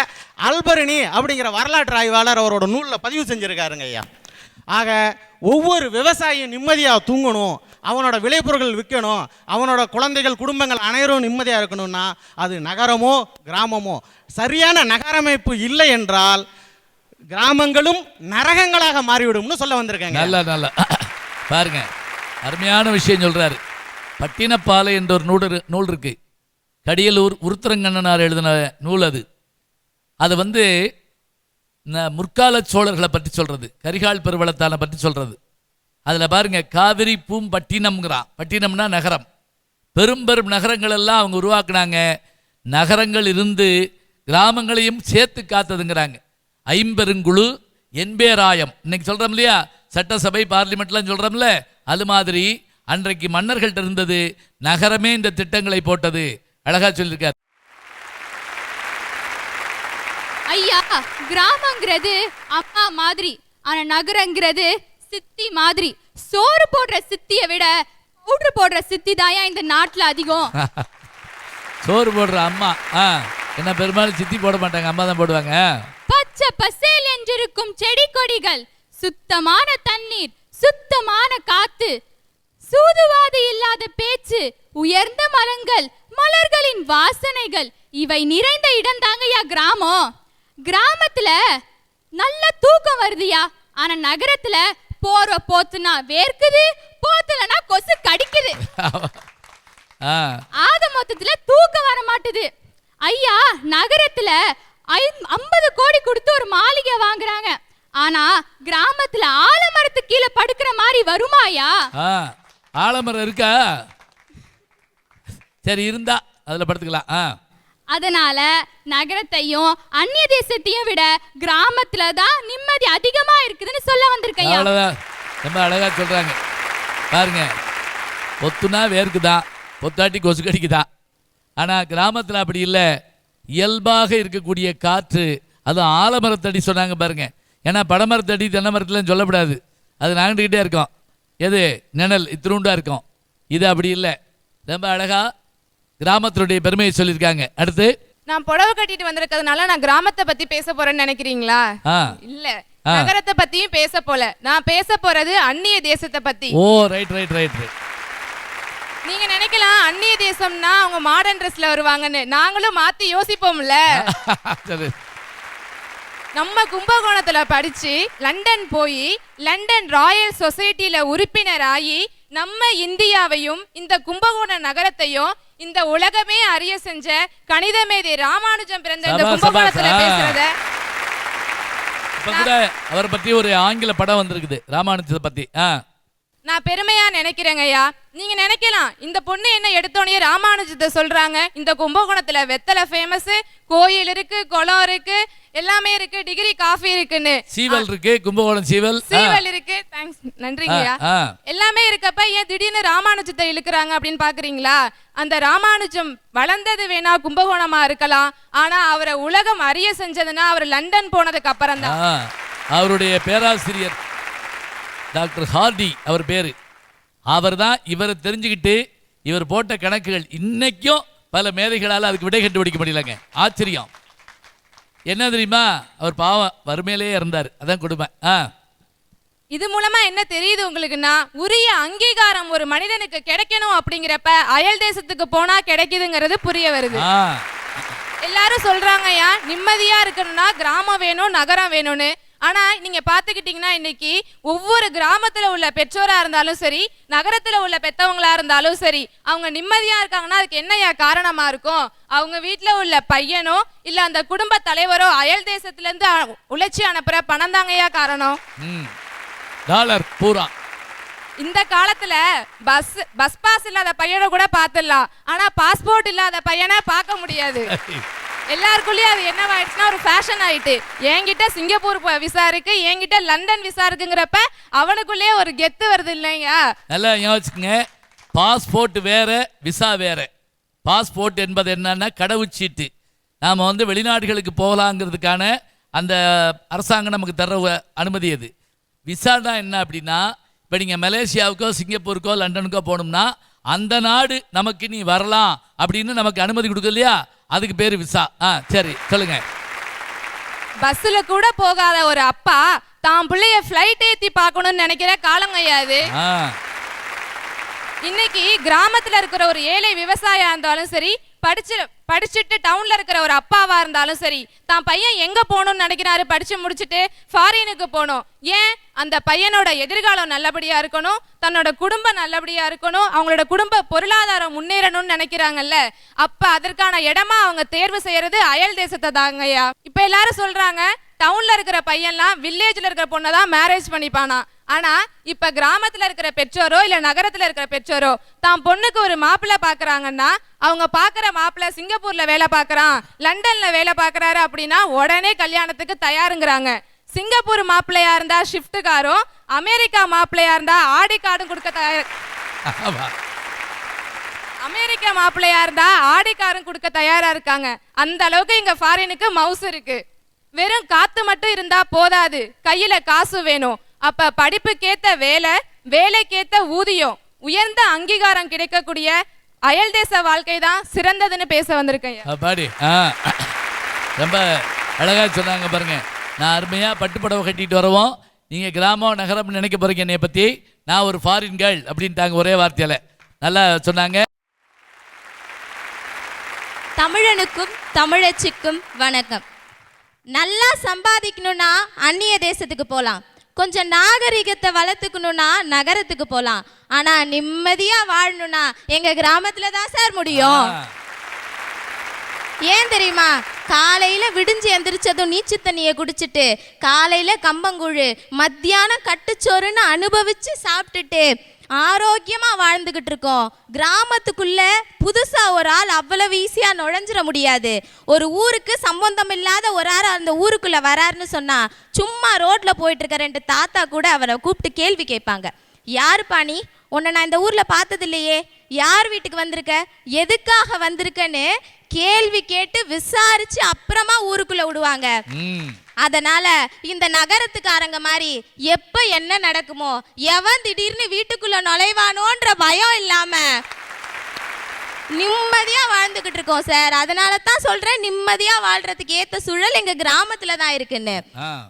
அல்பர்னி அப்படிங்கிற வரலாற்று ஆய்வாளர் அவரோட நூலில் பதிவு செஞ்சுருக்காருங்க ஐயா. ஆக ஒவ்வொரு விவசாயியும் நிம்மதியாக தூங்கணும், அவனோட விளைபொருட்கள் விற்கணும், அவனோட குழந்தைகள் குடும்பங்கள் அனைவரும் நிம்மதியாக இருக்கணும்னா அது நகரமோ கிராமமோ. சரியான நகரமைப்பு இல்லை என்றால் கிராமங்களும் நரகங்களாக மாறிவிடும்னு சொல்ல வந்திருக்காங்க. நல்லா பாருங்க, அருமையான விஷயம் சொல்றாரு. பட்டினப்பாலை என்ற ஒரு நூல் இருக்கு, கடியலூர் உருத்திரங்கண்ணனார் எழுதின நூல். அது முற்கால சோழர்களை பற்றி சொல்றது, கரிகால் பெருவளத்தானை பற்றி சொல்றது. அதில் பாருங்க, காவிரி பூம்பட்டினம்ங்கிறான். பட்டினம்னா நகரம். பெரும் பெரும் நகரங்கள் எல்லாம் அவங்க உருவாக்குனாங்க. நகரங்கள் இருந்து கிராமங்களையும் சேர்த்து காத்ததுங்கிறாங்க. ஐம்பெருங்குழு என்பேராயம், இன்னைக்கு சொல்றோம் இல்லையா, சட்டசபை பார்லிமெண்ட்லாம் சொல்றோம்ல, அது மாதிரி அன்றைக்கு மன்னர்கள்ட்ட இருந்தது. நகரமே இந்த திட்டங்களை போட்டது. அழகா சொல்லியிருக்காரு ஐயா. கிராமங்கிறது அம்மா மாதிரி, ஆனா நகரங்கிறது சித்தி மாதிரி. சோறு போடுற சித்தியை விட பவுடர் போடுற சித்தி தாயா இந்த நாட்டுல அதிகம். சோறு போடுற அம்மா என்ன பெரும்பாலும் சித்தி போட மாட்டாங்க, அம்மா தான் போடுவாங்க. பச்சை பசேல் என்றிருக்கும் செடி கொடிகள், சுத்தமான தண்ணீர், சுத்தமான காத்து, சூதுவாது இல்லாத பேச்சு, உயர்ந்த மரங்கள், மலர்களின் வாசனைகள், இவை நிறைந்த இடம் தாங்கய்யா கிராமம். கிராமத்துல நல்ல தூக்கம் வருதுயா, ஆனா நகரத்துல போற போத்துனா வேர்க்குது, போத்துலனா கொசு கடிக்குது. ஆக மொத்தத்துல தூக்கம் வர மாட்டுது ஐயா. நகரத்துல 50 கோடி கொடுத்து ஒரு மாளிகை வாங்குறாங்க, ஆனா கிராமத்துல ஆலமரத்து கீழே படுக்கிற மாதிரி வருமாயா? ஆலமரம் இருக்கா? சரி, இருந்தா அதுல படுத்துக்கலாம். அதனால நகரத்தையும் அந்நிய தேசத்தையும் விட கிராமத்துல தான் நிம்மதி அதிகமா இருக்குதுன்னு சொல்ல வந்திருக்கையா. அவ்வளவுதான், ரொம்ப அழகா சொல்றாங்க. பாருங்க, பொத்துனா வேர்க்குதான், பொத்தாட்டி கொசு கடிக்குதான். ஆனா கிராமத்துல அப்படி இல்லை. இயல்பாக இருக்கக்கூடிய காற்று, அது ஆலமரத்தடி சொன்னாங்க பாருங்க. ஏன்னா படமரத்தடி தென்னை மரத்துலன்னு சொல்லக்கூடாது, அது நாங்கிட்டே இருக்கோம். எது நிழல் இத்திருண்டா இருக்கும். இது அப்படி இல்லை. ரொம்ப அழகா கிராமத்தினுடைய பெருமையை சொல்லியிருக்காங்க. அடுத்து நான் புடவை கட்டிட்டு வந்திருக்கிறதுனால நான் கிராமத்தை பத்தி பேச போறேன்னு நினைக்கிறீங்களா? இல்ல, நகரத்தை பத்தியும் பேச போல. நான் பேச போறது அந்நிய தேசத்தை பத்தி. ஓ ரைட் ரைட் ரைட். நீங்க நினைக்கலாம் அந்நிய தேசம்னா அவங்க மாடர்ன் ட்ரெஸ்ல வருவாங்கன்னு. நாங்களும் மாத்தி யோசிப்போம்ல. நம்ம கும்பகோணத்துல படிச்சு லண்டன் போய் லண்டன் ராயல் சொசைட்டில உறுப்பினர் ஆகி நம்ம இந்தியாவையும் இந்த கும்பகோண நகரத்தையும் இந்த உலகமே அறிய செஞ்ச கணித மேதை ராமானுஜம் பிறந்த இந்த கும்பகோணத்துல பேசுறத அவரை பத்தி ஒரு ஆங்கில படம் வந்திருக்குது ராமானுஜத்தை பத்தி. நான் பெருமையா நினைக்கிறேங்கய்யா. நீங்க நினைக்கலாம் இந்த பொண்ணு என்ன எடுத்தோடனே ராமானுஜத்தை சொல்றாங்க. இந்த கும்பகோணத்துல வெத்தலை ஃபேமஸ், கோயில் இருக்கு, குளம் இருக்கு, எல்லாமே இருக்கு, டிகிரி காஃபி இருக்குன்னு. சீவல் இருக்கு, கும்பகோணம் சீவல் இருக்கு. தேங்க்ஸ், நன்றிங்கய்யா. எல்லாமே இருக்கப்ப ஏன் திடீர்னு ராமானுஜத்தை இழுக்கிறாங்க அப்படின்னு பாக்குறீங்களா? அந்த ராமானுஜம் வளர்ந்தது வேணா கும்பகோணமா இருக்கலாம், ஆனா அவரை உலகம் அறிய செஞ்சதுன்னா அவர் லண்டன் போனதுக்கு அப்புறம் தான். அவருடைய பேராசிரியர் டாக்டர் ஹார்டி அவர் பேரு. அவர் தான் இவரை தெரிஞ்சுக்கிட்டு இவர் போட்ட கணக்குகள் இன்னைக்கும் பல மேதைகளால் அதுக்கு விடை கண்டுபிடிக்க முடியலங்க. ஆச்சரியம் என்ன தெரியுமா? அவர் பாவம் வறுமையிலேயே இருந்தார், அதான் கொடுமை. இது மூலமா என்ன தெரியுது உங்களுக்குன்னா, உரிய அங்கீகாரம் ஒரு மனிதனுக்கு கிடைக்கணும் அப்படிங்கிறப்ப அயல் தேசத்துக்கு போனா கிடைக்குதுங்கிறது புரிய வருது. எல்லாரும் சொல்றாங்கய்யா நிம்மதியா இருக்கணும்னா கிராமம் வேணும், நகரம் வேணும்னு. ஆனா நீங்க பாத்துக்கிட்டீங்கன்னா இன்னைக்கு ஒவ்வொரு கிராமத்துல உள்ள பெற்றோரா இருந்தாலும் சரி, நகரத்துல உள்ள பெத்தவங்களா இருந்தாலும் சரி, அவங்க நிம்மதியா இருக்காங்கன்னா அதுக்கு என்னையா காரணமா இருக்கும்? அவங்க வீட்டுல உள்ள பையனோ இல்ல அந்த குடும்ப தலைவரோ அயல் தேசத்துல இருந்து உழைச்சி அனுப்புற பணம் தாங்கய்யா காரணம். டாலர் பூரா. இந்த காலத்துல பஸ் பாஸ் இல்லாத பையனை கூட பாத்துடலாம், ஆனா பாஸ்போர்ட் இல்லாத பையனை பார்க்க முடியாது. எல்லாருக்குள்ளயும் அது என்னவாயிடுச்சுன்னா ஒரு ஃபேஷன் ஆயிட்டு. என்கிட்ட சிங்கப்பூர் விசா இருக்கு, என்கிட்ட லண்டன் விசா இருக்குங்கிறப்ப அவனுக்குள்ளேயே ஒரு கெத்து வருது இல்லைங்க. நல்லா யோசிச்சுங்க, பாஸ்போர்ட் வேற, விசா வேற. பாஸ்போர்ட் என்பது என்னன்னா கடவுச்சீட்டு. நாம் வந்து வெளிநாடுகளுக்கு போகலாங்கிறதுக்கான அந்த அரசாங்கம் நமக்கு தர அனுமதி. அது விசானா என்ன அப்படின்னா, இப்போ நீங்கள் மலேசியாவுக்கோ சிங்கப்பூருக்கோ லண்டனுக்கோ போகணும்னா அந்த நாடு நமக்கு நீ வரலாம் அப்படின்னு நமக்கு அனுமதி கொடுக்க இல்லையா, அதுக்கு பேரு விசா. சரி சொல்லுங்க. பஸ்ல கூட போகாத ஒரு அப்பா தான் பிள்ளைய ஃப்ளைட் ஏத்தி பார்க்கணும்னு நினைக்கிற காலங்கய்யாது. இன்னைக்கு கிராமத்துல இருக்கிற ஒரு ஏழை விவசாயியா இருந்தாலும் சரி, படிச்சுட்டு டவுன்ல இருக்கிற ஒரு அப்பாவா இருந்தாலும் சரி, தான் பையன் எங்க போகணும்னு நினைக்கிறாரு, படிச்சு முடிச்சுட்டு ஃபாரினுக்கு போகணும். ஏன்? அந்த பையனோட எதிர்காலம் நல்லபடியா இருக்கணும், தன்னோட குடும்பம் நல்லபடியா இருக்கணும், அவங்களோட குடும்ப பொருளாதாரம் முன்னேறணும்னு நினைக்கிறாங்கல்ல. அப்ப அதற்கான இடமா அவங்க தேர்வு செய்யறது அயல் தேசத்தை தாங்கய்யா. இப்ப எல்லாரும் சொல்றாங்க டவுன்ல இருக்கிற பையன்லாம் வில்லேஜ்ல இருக்கிற பொண்ணதான் மேரேஜ் பண்ணிப்பானா. ஆனா இப்ப கிராமத்துல இருக்கிற பெற்றோரோ இல்ல நகரத்துல இருக்கிற பெற்றோரோ தான் பொண்ணுக்கு ஒரு மாப்பிள்ளை பாக்குறாங்கன்னா, அவங்க பாக்குற மாப்பிள்ளை சிங்கப்பூர்ல வேலை பாக்குறான், லண்டன்ல வேலை பாக்குறாரு அப்படின்னா உடனே கல்யாணத்துக்கு தயாருங்கிறாங்க. சிங்கப்பூர் மாப்பிள்ளையா இருந்தா ஷிஃப்ட் காரும், அமெரிக்கா மாப்பிள்ளையா இருந்தா ஆடி கார்டும் கொடுக்க தயார். அமெரிக்கா மாப்பிள்ளையா இருந்தா ஆடி காரும் கொடுக்க தயாரா இருக்காங்க. அந்த அளவுக்கு இங்க ஃபாரினுக்கு மவுஸ் இருக்கு. வெறும் காத்து மட்டும் இருந்தா போதாது, கையில காசு வேணும். அப்ப படிப்புக்கேத்த வேலை, வேலைக்கேத்த ஊதியம், உயர்ந்த அங்கீகாரம் கிடைக்கக்கூடிய அயல் தேச வாழ்க்கை தான் சிறந்ததுன்னு பேச வந்திருக்கேன். ரொம்ப அழகா சொன்னாங்க பாருங்க. நான் அருமையா பட்டுப்படவை கட்டிட்டு வரவும், நீங்க கிராமம் நகரம் நினைக்க போறீங்க என்னை பத்தி. நான் ஒரு ஃபாரின் கேர்ள் அப்படின்ட்டாங்க ஒரே வார்த்தையில. நல்லா சொன்னாங்க. தமிழனுக்கும் தமிழச்சிக்கும் வணக்கம். நல்லா சம்பாதிக்கணும்னா அந்நிய தேசத்துக்கு போகலாம், கொஞ்சம் நாகரிகத்தை வளர்த்துக்கணும்னா நகரத்துக்கு போகலாம், ஆனா நிம்மதியா வாழணும்னா எங்க கிராமத்துல தான் சார் முடியும். ஏன் தெரியுமா? காலையில விடிஞ்சு எந்திரிச்சதும் நீச்சு தண்ணியை குடிச்சிட்டு, காலையில கம்பங்கூழு, மத்தியானம் கட்டுச்சோறுன்னு அனுபவிச்சு சாப்பிட்டுட்டு ஆரோக்கியமா வாழ்ந்துகிட்டு இருக்கோம். கிராமத்துக்குள்ள புதுசா ஒரு ஆள் அவ்வளவு ஈஸியா நுழைஞ்சிட முடியாது. ஒரு ஊருக்கு சம்பந்தம் இல்லாத ஒரு ஆள் அந்த ஊருக்குள்ள வராருன்னு சொன்னா, சும்மா ரோட்ல போயிட்டு இருக்க ரெண்டு தாத்தா கூட அவரை கூப்பிட்டு கேள்வி கேட்பாங்க. யாருப்பா நீ? உன்னை நான் இந்த ஊர்ல பார்த்தது இல்லையே, யார் வீட்டுக்கு வந்திருக்க, எதுக்காக வந்திருக்கன்னு கேள்வி கேட்டு விசாரிச்சு அப்புறமா ஊருக்குள்ள விடுவாங்க. அதனால இந்த நகரத்துக்காரங்க மாதிரி எப்ப என்ன நடக்குமோ, எவன் திடீர்னு வீட்டுக்குள்ள நுழைவானோன்ற பயம் இல்லாம நிம்மதியா வாழ்ந்துகிட்டு இருக்கோம் சார். அதனால தான் சொல்றேன், நிம்மதியா வாழ்றதுக்கு ஏத்த சூழல் எங்க கிராமத்துல தான் இருக்குன்னு.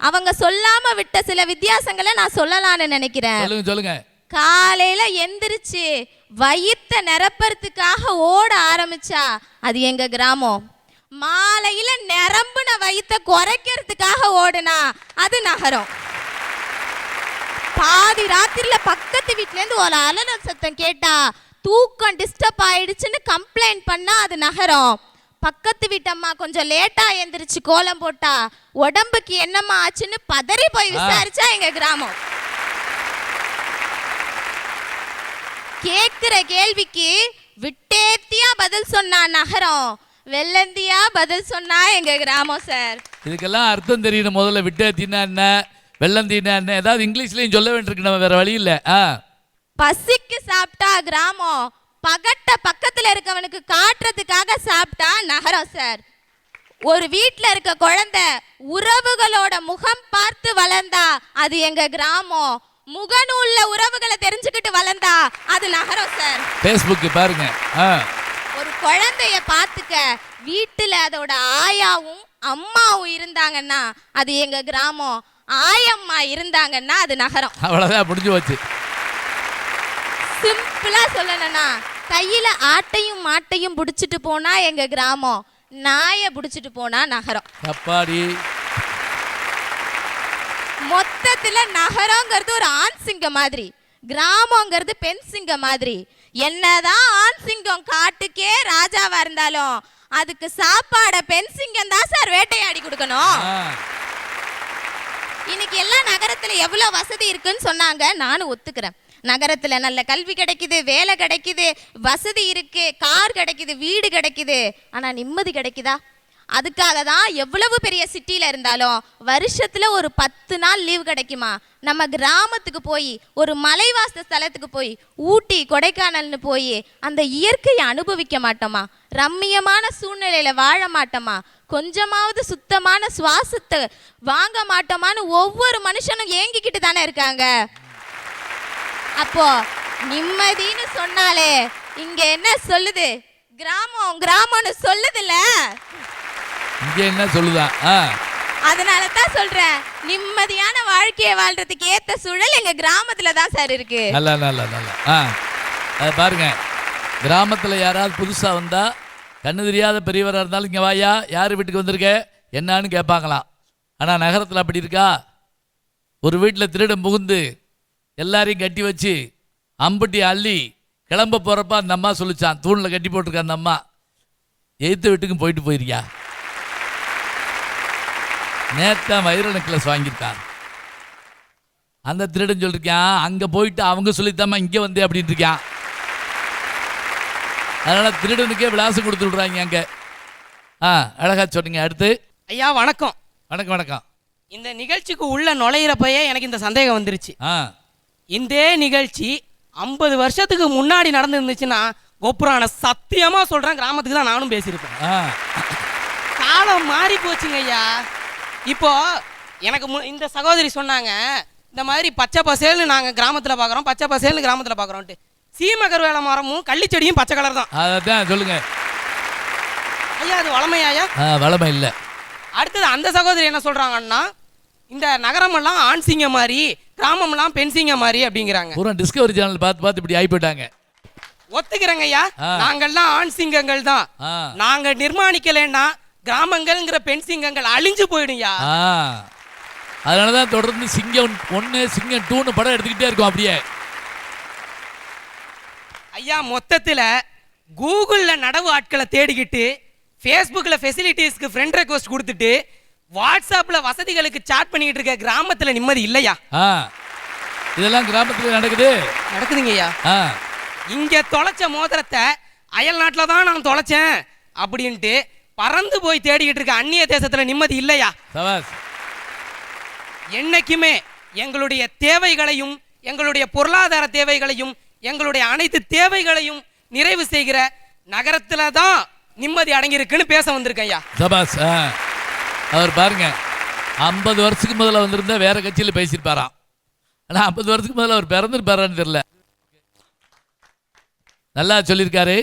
அவங்க சொல்லாம விட்ட சில வித்தியாசங்களை நான் சொல்லலாம்னு நினைக்கிறேன். சொல்லுங்க. காலையில எந்திரிச்சு வயித்தை நிரப்புறதுக்காக ஓட ஆரம்பிச்சா அது எங்க கிராமம். மாலையில நிரம்புன வயித்தை குறைக்கிறதுக்காக ஓடுனா அது நகரம். பாதி ராத்திரில பக்கத்து வீட்டுல இருந்து ஒரு அலறல் சத்தம் கேட்டா தூக்கம் டிஸ்டர்ப் ஆயிடுச்சுன்னு கம்ப்ளைண்ட் பண்ணா அது நகரம். பக்கத்து வீட்டம்மா கொஞ்சம் லேட்டா எந்திரிச்சு கோலம் போட்டா உடம்புக்கு என்னம்மா ஆச்சுன்னு பதறி போய் விசாரிச்சா எங்க கிராமம். கேக்குற கேள்விக்கு விட்டேத்தியா பதில் சொன்னா நகரம், வெள்ளந்தியா பதில் சொன்னா எங்க கிராமம் சார். இதுக்கெல்லாம் அர்த்தம் தெரியணும். முதல்ல விட்டேத்தினா என்ன, வெள்ளந்தினா என்ன, ஏதாவது இங்கிலீஷ்லயும் சொல்ல வேண்டியிருக்கு. நம்ம வேற வழி இல்ல. பசிக்கு சாப்பிட்டா கிராமம், பகட்ட பக்கத்துல இருக்கவனுக்கு காட்டுறதுக்காக சாப்பிட்டா நகரம் சார். ஒரு வீட்டுல இருக்க குழந்தை உறவுகளோட முகம் பார்த்து வளர்ந்தா அது எங்க கிராமம். முகநூல்ல உறவுகளை தெரிஞ்சுக்கிட்டு வளர்ந்தா அது நகரம் சார். Facebook பாருங்க. ஒரு குழந்தைய பார்த்துக்க வீட்டுல அதோட ஆயாவும் அம்மாவும் இருந்தாங்கன்னா அது எங்க கிராமம். ஆயம்மா இருந்தாங்கன்னா அது நகரம். அவ்வளவுதான், முடிஞ்சு போச்சு. சிம்பிளா சொல்லணும்னா கையில ஆட்டையும் மாட்டையும் புடிச்சிட்டு போனா எங்க கிராமம், நாயை புடிச்சிட்டு போனா நகரம். அப்பாடி. மொத்தத்துல நகரங்கிறது ஒரு ஆண் சிங்கம் மாதிரி, கிராமங்கிறது பெண் சிங்கம் மாதிரி. என்னதான் ஆண் சிங்கம் காட்டுக்கே ராஜாவா இருந்தாலும் அதுக்கு சாப்பாட பெண் சிங்கம் தான் சார் வேட்டையாடி கொடுக்கணும். இன்னைக்கு எல்லா நகரத்துல எவ்வளவு வசதி இருக்குன்னு சொன்னாங்க, நானும் ஒத்துக்கிறேன். நகரத்துல நல்ல கல்வி கிடைக்குது, வேலை கிடைக்குது, வசதி இருக்கு, கார் கிடைக்குது, வீடு கிடைக்குது. ஆனா நிம்மதி கிடைக்குதா? அதுக்காக தான் எவ்வளவு பெரிய சிட்டியில இருந்தாலும் வருஷத்துல ஒரு 10 நாள் லீவ் கிடைக்குமா, நம்ம கிராமத்துக்கு போய் ஒரு மலைவாச ஸ்தலத்துக்கு போய் ஊட்டி கொடைக்கானல்னு போய் அந்த இயற்கையை அனுபவிக்க மாட்டோமா? ரம்மியமான சூழ்நிலையில வாழ மாட்டோமா? கொஞ்சமாவது சுத்தமான சுவாசத்தை வாங்க மாட்டோமான்னு ஒவ்வொரு மனுஷனும் ஏங்கிக்கிட்டு தானே இருக்காங்க. அப்போ நிம்மதின்னு சொன்னாலே இங்க என்ன சொல்லுது? கிராமம் கிராமம்னு சொல்லுதுல்ல, இங்க என்ன சொல்லுதான்? அதனால தான் சொல்றேன், நிம்மதியான வாழ்க்கையை வாழ்றதுக்கு ஏத்த சூழல் எங்க கிராமத்துல தான் சார் இருக்கு. நல்ல நல்ல நல்ல. அது பாருங்க, கிராமத்துல யாராவது புதுசா வந்தா கண்ணு தெரியாத பெரியவராக இருந்தாலும் இங்கே வாயா, யார் வீட்டுக்கு வந்திருக்க என்னான்னு கேட்பாங்களாம். ஆனால் நகரத்தில் அப்படி இருக்கா? ஒரு வீட்டில் திருடன் புகுந்து எல்லாரையும் கட்டி வச்சு அம்புட்டி அள்ளி கிளம்ப போகிறப்ப அந்த அம்மா சொல்லிச்சான், தூணில் கட்டி போட்டிருக்க அந்த அம்மா, எய்த்த வீட்டுக்கும் போயிட்டு போயிருக்கியா? நேத்தான் வைர நெக்லஸ் வாங்கியிருக்கான். அந்த திருடன் சொல்லியிருக்கான், அங்கே போயிட்டு அவங்க சொல்லித்தாம்மா இங்கே வந்தே அப்படின்னு இருக்கான். அதனால் திருடனுக்கே விலாசம் கொடுத்து விட்றாங்க அங்கே. அழகா சொன்னீங்க. அடுத்து ஐயா வணக்கம். வணக்கம் வணக்கம். இந்த நிகழ்ச்சிக்கு உள்ள நுழையிறப்பயே எனக்கு இந்த சந்தேகம் வந்துருச்சு. இந்த நிகழ்ச்சி 50 வருஷத்துக்கு முன்னாடி நடந்து இருந்துச்சுன்னா கோபுரான சத்தியமா சொல்றேன், கிராமத்துக்கு தான் நானும் பேசியிருப்பேன். காலம் மாறி போச்சுங்க ஐயா. இப்போ எனக்கு இந்த சகோதரி சொன்னாங்க, இந்த மாதிரி பச்சை பசேல்னு நாங்கள் கிராமத்தில் பார்க்குறோம், பச்சை பசேல்னு கிராமத்தில் பார்க்குறோன்ட்டு. சீமகருவேல மரமும் கள்ளிச்செடியும் பச்சை கலர் தான். அதான் சொல்லுங்க ஐயா, அது வளமையா? வளமை இல்லை. அடுத்தது அந்த சகோதரி என்ன சொல்றாங்கன்னா, இந்த நகரமெல்லாம் ஆண் சிங்கம் மாதிரி, கிராமம்லாம் பெண் சிங்கம் மாதிரி அப்படிங்கிறாங்க. பூரா டிஸ்கவரி சேனல் பார்த்து பார்த்து இப்படி ஆகி போயிட்டாங்க. ஒத்துக்கிறேங்க ஐயா, நாங்கள்லாம் ஆண் சிங்கங்கள் தான். நாங்க நிர்மாணிக்கலைன்னா கிராமங்கள்ங்கிற பெண் சிங்கங்கள் அழிஞ்சு போயிடுயா. அதனாலதான் தொடர்ந்து சிங்கம் 1 சிங்கம் 2 படம் எடுத்துக்கிட்டே இருக்கும். அப்படியே ஐயா, மொத்தத்துல கூகுள்ல நடவு ஆட்களை தேடிக்கிட்டு, ஃபேஸ்புக்கில் ஃபெசிலிட்டிஸ்க்கு ஃப்ரெண்ட் ரெக்வஸ்ட் கொடுத்துட்டு, வாட்ஸ்அப்பில் வசதிகளுக்கு சாட் பண்ணிக்கிட்டு இருக்க கிராமத்தில் நிம்மதி இல்லையா? இதெல்லாம் கிராமத்தில் நடக்குதுங்க ஐயா. இங்கே தொலைச்ச மோதிரத்தை அயல் நாட்டில் தான் நான் தொலைச்சேன் அப்படின்ட்டு பறந்து போய் தேடிக்கிட்டு இருக்க அந்நிய தேசத்தில் நிம்மதி இல்லையா? என்னைக்குமே எங்களுடைய தேவைகளையும், எங்களுடைய பொருளாதார தேவைகளையும், எங்களுடைய அனைத்து தேவைகளையும் நிறைவு செய்கிற நகரத்துல தான் நிம்மதி அடங்கியிருக்குன்னு பேச வந்திருக்கேன் ஐயா. சபாஸ். அவர் பாருங்க, 50 வருஷத்துக்கு முதல்ல வந்திருந்தா வேற கட்சியில் பேசியிருப்பாராம். ஆனால் 50 வருஷத்துக்கு முதல்ல அவர் பிறந்திருப்பாரான்னு தெரியல. நல்லா சொல்லியிருக்காரு.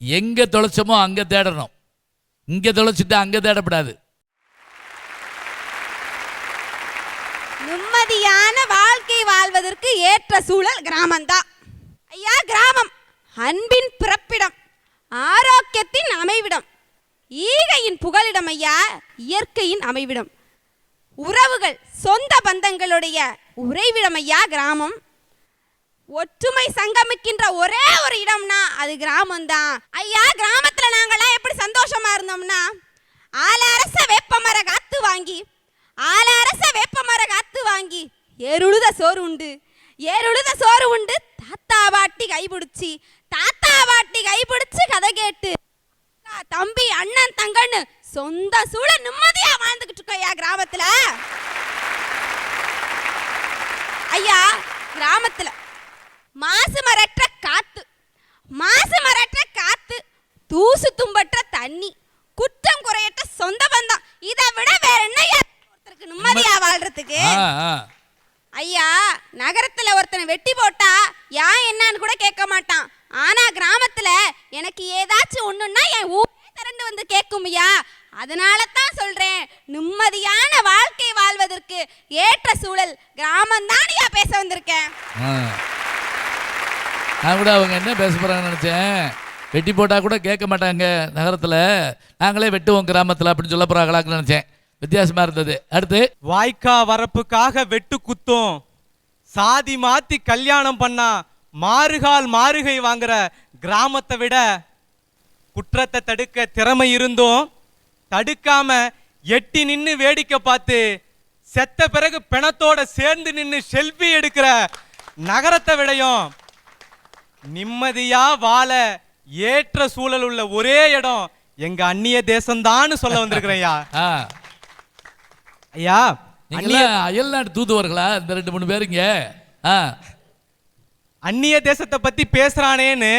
எங்கே தொலைச்சோமோ அங்கே தேடணும், இங்கே தொலைச்சிட்டு அங்கே தேடப்படாது. நிம்மதியான வாழ்க்கை வாழ்வதற்கு ஏற்ற சூழல் கிராமம்தான் ஐயா. கிராமம் அன்பின் பிறப்பிடம், ஆரோக்கியத்தின் அமைவிடம், ஈகையின் புகலிடம் ஐயா, இயற்கையின் அமைவிடம், உறவுகள் சொந்த பந்தங்களுடைய உறைவிடம் ஐயா கிராமம். ஒற்றுமை சங்கமிக்கின்ற ஒரே ஒரு இடம்னா அது கிராமம்தான் ஐயா. கிராமத்துல நாங்களாம் எப்படி சந்தோஷமா இருந்தோம்னா, ஆலரச வேப்பமர காத்து வாங்கி, ஆலரச வேப்பமர காத்து வாங்கி ஏறுழுத சோறு உண்டு, ஏறுழுத சோறு உண்டு, தாத்தா பாட்டி கைப்பிடிச்சி, தாத்தா பாட்டி கைப்பிடிச்சு கதை கேட்டு, தம்பி அண்ணன் தங்கன்னு சொந்த சூழ நிம்மதியா வாழ்ந்துகிட்டு இருக்கோம் ஐயா கிராமத்துல. ஐயா கிராமத்துல மாசு மரற்ற காத்து, மாசு மரற்ற காத்து, தூசு தும்பற்ற தண்ணி, குற்றம் குறையற்ற சொந்த பந்தம், இதை விட வேற என்ன ஒருத்தருக்கு நிம்மதியா வாழ்றதுக்கு? ஐயா நகரத்துல ஒருத்தனை வெட்டி போட்டா ஏன் என்னன்னு கூட கேட்க மாட்டான். ஆனா கிராமத்துல எனக்கு ஏதாச்சும் ஒண்ணுன்னா என் ஊரே திரண்டு வந்து கேட்கும் ஐயா. அதனால தான் சொல்றேன், நிம்மதியான வாழ்க்கை வாழ்வதற்கு ஏற்ற சூழல் கிராமம் தான் ஐயா பேச வந்திருக்கேன். நான் கூட அவங்க என்ன பேச போறாங்கன்னு நினைச்சேன். வெட்டி போட்டா கூட கேட்க மாட்டாங்க நகரத்துல, நாங்களே வெட்டுவோம் கிராமத்துல அப்படின்னு சொல்ல போறாங்களான்னு நினைச்சேன். வித்தியாசமா இருந்தது. அடுத்து, வாய்க்கா வரப்புக்காக வெட்டு குத்தும், சாதி மாத்தி கல்யாணம் பண்ணா மாறுகால் மாறுகை வாங்குற கிராமத்தை விட குற்றத்தை தடுக்க திறமை இருந்தும் தடுக்காம எட்டி நின்று வேடிக்கை பார்த்து செத்த பிறகு பிணத்தோட சேர்ந்து நின்று செல்ஃபி எடுக்கிற நகரத்தை விடையும் நிம்மதியா வாழ ஏற்ற சூழல் உள்ள ஒரே இடம் எங்க அந்நிய தேசம்தான் சொல்ல வந்திருக்கிறேன் ஐயா. ஐயா அயல் நாட்டு தூதுவர்களா இந்த 2-3 பேருங்க? அந்நிய தேசத்தை பத்தி பேசுறானேன்னு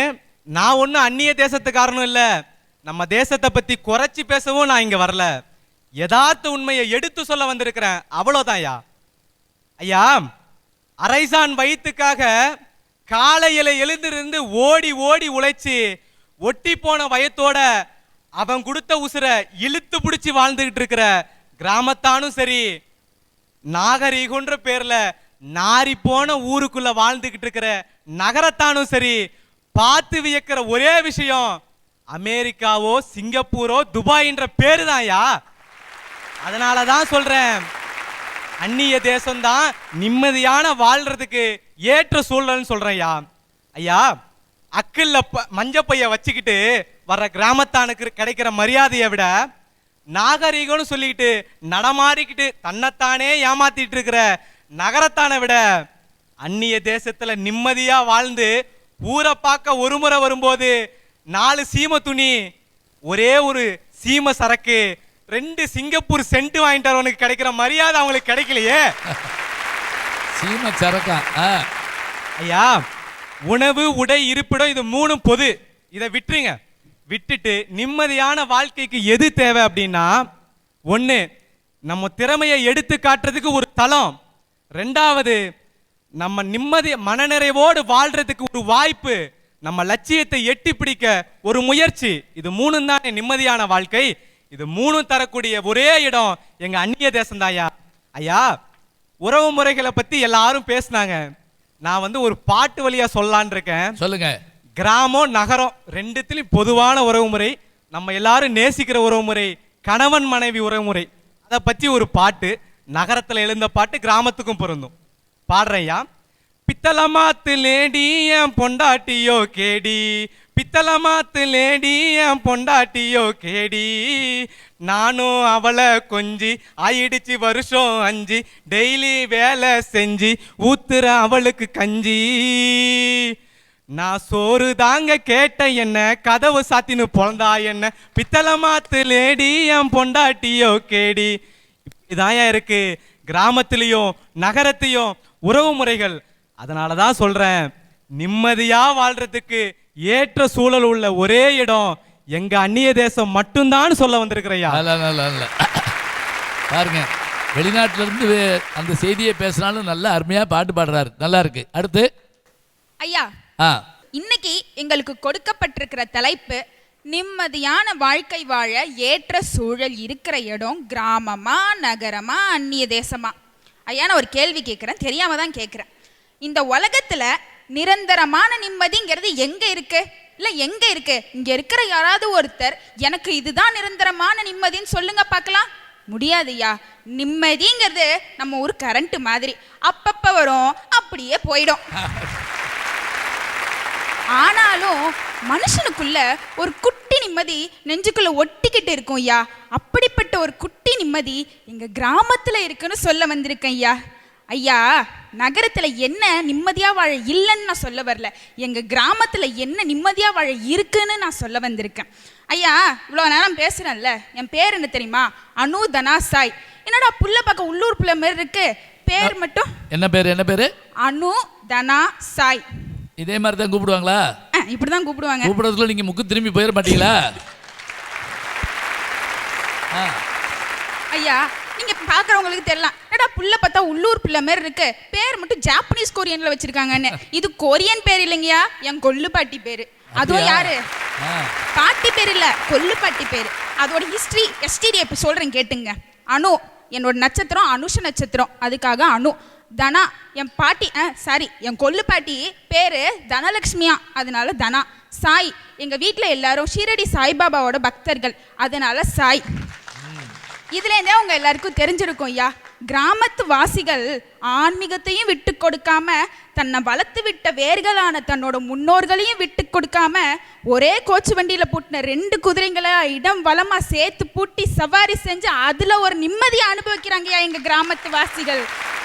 நான் ஒன்னும் அந்நிய தேசத்துக்காரனும் இல்ல. நம்ம தேசத்தை பத்தி குறைச்சி பேசவும் நான் இங்க வரல. யதார்த்த உண்மையை எடுத்து சொல்ல வந்திருக்கிறேன், அவ்வளவுதான் ஐயா. ஐயா அரைசான் வயிற்றுக்காக காலையில எழுந்திருந்து ஓடி ஓடி உழைச்சி ஒட்டி போன வயத்தோட அவன் கொடுத்த உசுரை இழுத்து பிடிச்சி வாழ்ந்துகிட்டு இருக்கிற கிராமத்தானும் சரி, நாகரீகன்ற பேர்ல நாரி போன ஊருக்குள்ள வாழ்ந்துகிட்டு இருக்கிற நகரத்தானும் சரி, பார்த்து வியக்கிற ஒரே விஷயம் அமெரிக்காவோ சிங்கப்பூரோ துபாயின்ற பேரு தான்யா. அதனாலதான் சொல்றேன், அந்நிய தேசம்தான் நிம்மதியான வாழ்றதுக்கு ஏற்ற சூழல்னு சொல்றேன் ஐயா. ஐயா அக்கில்ல மஞ்சப்பைய வச்சுக்கிட்டு வர்ற கிராமத்தானுக்கு கிடைக்கிற மரியாதையை விட நாகரீகம்னு சொல்லிக்கிட்டு நடமாடிக்கிட்டு தன்னைத்தானே ஏமாத்திட்டு இருக்கிற நகரத்தானை விட அந்நிய தேசத்துல நிம்மதியா வாழ்ந்து ஊரை பார்க்க ஒரு முறை வரும்போது 4 சீம துணி, ஒரே ஒரு சீம சரக்கு, 2 சிங்கப்பூர் சென்ட் வாங்கிட்டு வரவனுக்கு கிடைக்கிற மரியாதை அவங்களுக்கு கிடைக்கலையே. சீம சரக்கா? ஐயா உணவு உடை இருப்பிடம் இது 3 பொது. இதை விட்டுருங்க. விட்டுட்டு நிம்மதியான வாழ்க்கைக்கு எது தேவை அப்படின்னா, 1 நம்ம திறமையை எடுத்து காட்டுறதுக்கு ஒரு தளம், 2வது நம்ம நிம்மதி மனநிறைவோடு வாழ்றதுக்கு ஒரு வாய்ப்பு, நம்ம லட்சியத்தை எட்டி பிடிக்க ஒரு முயற்சி. இது 3 தான் நிம்மதியான வாழ்க்கை. இது 3 தரக்கூடிய ஒரே இடம் எங்க அந்நிய தேசம் தான் ஐயா. ஐயா உறவு முறைகளை பத்தி எல்லாரும் பேசினாங்க. நான் ஒரு பாட்டு வழியா சொல்லலான் இருக்கேன். சொல்லுங்க. கிராமம் நகரம் 2த்திலும் பொதுவான உறவுமுறை, நம்ம எல்லாரும் நேசிக்கிற உறவுமுறை கணவன் மனைவி உறவுமுறை. அதை பத்தி ஒரு பாட்டு, நகரத்துல எழுந்த பாட்டு கிராமத்துக்கும் பொருந்தும். பாடுறையா. பித்தளமாத்து லேடி என் பொண்டாட்டியோ கேடி, பித்தளமாத்து லேடி என் பொண்டாட்டியோ கேடி, நானும் அவளை கொஞ்சி ஆயிடுச்சு வருஷம் 5, டெய்லி வேலை செஞ்சு ஊத்துற அவளுக்கு கஞ்சி, நான் சோறு தாங்க கேட்ட என்ன கதவு சாத்தின்னு பொழந்தா என்ன, பித்தளமாத்து லேடி என் பொண்டாட்டியோ கேடி. இப்படிதான் இருக்கு கிராமத்திலையும் நகரத்தையும் உறவு முறைகள். அதனாலதான் சொல்றேன், நிம்மதியா வாழ்றதுக்கு ஏற்ற சூழல் உள்ள ஒரே இடம் எங்க அந்நிய தேசம் மட்டும்தான் சொல்ல வந்திருக்கிறையா. பாருங்க, வெளிநாட்டுல இருந்து அந்த செய்தியை பேசினாலும் நல்லா அருமையா பாட்டு பாடுறாரு, நல்லா இருக்கு. அடுத்து ஐயா இன்னைக்கு எங்களுக்கு கொடுக்கப்பட்டிருக்கிற தலைப்பு நிம்மதியான வாழ்க்கை வாழ ஏற்ற சூழல் இருக்கிற இடம் கிராமமா நகரமா அந்நிய தேசமா? ஐயா, நான் ஒரு கேள்வி கேட்குறேன், தெரியாம தான் கேட்குறேன். இந்த உலகத்துல நிரந்தரமான நிம்மதிங்கிறது எங்க இருக்கு? இல்ல எங்க இருக்கு? இங்க இருக்கிற யாராவது ஒருத்தர் எனக்கு இதுதான் நிரந்தரமான நிம்மதின்னு சொல்லுங்க பார்க்கலாம். முடியாதுயா. நிம்மதிங்கிறது நம்ம ஒரு கரண்ட் மாதிரி, அப்பப்ப வரும் அப்படியே போயிடும். ஆனாலும் மனுஷனுக்குள்ள ஒரு குட்டி நிம்மதி நெஞ்சுக்குள்ள ஒட்டிக்கிட்டு இருக்கும் ஐயா. அப்படிப்பட்ட ஒரு குட்டி நிம்மதி எங்க கிராமத்துல இருக்குன்னு சொல்ல வந்திருக்கேன் ஐயா. ஐயா, நகரத்துல என்ன நிம்மதியா வாழ இல்லைன்னு நான் சொல்ல வரல, எங்க கிராமத்துல என்ன நிம்மதியா வாழ இருக்குன்னு நான் சொல்ல வந்திருக்கேன். ஐயா, இவ்வளோ நேரம் பேசுறேன்ல, என் பேர் என்ன தெரியுமா? அனு தனா சாய். என்னடா புள்ள பக்கம் உள்ளூர் புள்ள மாதிரி இருக்கு, பேர் மட்டும் என்ன பேரு? என்ன பேரு? அனு தனா சாய். இதே மாதிரி தான் கூப்பிடுவாங்களா? இப்படிதான் கூப்பிடுவாங்க. கூப்பிடுறதுல நீங்க முக்கு திரும்பி போயிட மாட்டீங்களா? ஐயா, நீங்க பாக்குறவங்களுக்கு தெரியலாம், என்னடா புள்ள பார்த்தா உள்ளூர் பிள்ளை மாதிரி இருக்கு, பேர் மட்டும் ஜாப்பனீஸ் கொரியன்ல வச்சிருக்காங்கன்னு. இது கொரியன் பேர் இல்லைங்கயா, என் கொள்ளு பாட்டி பேரு. அதுவும் யாரு? பாட்டி பேர் இல்ல, கொள்ளு பாட்டி பேரு. அதோட ஹிஸ்டரி எஸ்டிடி இப்ப சொல்றேன் கேட்டுங்க. அனு என்னோட நட்சத்திரம் அனுஷ நட்சத்திரம், அதுக்காக அனு. தனா என் பாட்டி சாரி என் கொள்ளு பாட்டி பேரு தனலட்சுமியா, அதனால தனா. சாய் எங்க வீட்டுல எல்லாரும் ஷீரடி சாய்பாபாவோட பக்தர்கள், அதனால சாய். இதுலேருந்தே உங்க எல்லாருக்கும் தெரிஞ்சிருக்கும் ஐயா, கிராமத்து வாசிகள் ஆன்மீகத்தையும் விட்டு கொடுக்காம, தன்னை வளர்த்து விட்ட வேர்களான தன்னோட முன்னோர்களையும் விட்டு கொடுக்காம, ஒரே கோச்சு வண்டியில பூட்டின 2 குதிரைங்களை இடம் வளமா சேர்த்து பூட்டி சவாரி செஞ்சு அதுல ஒரு நிம்மதியை அனுபவிக்கிறாங்க ஐயா எங்க கிராமத்து வாசிகள்.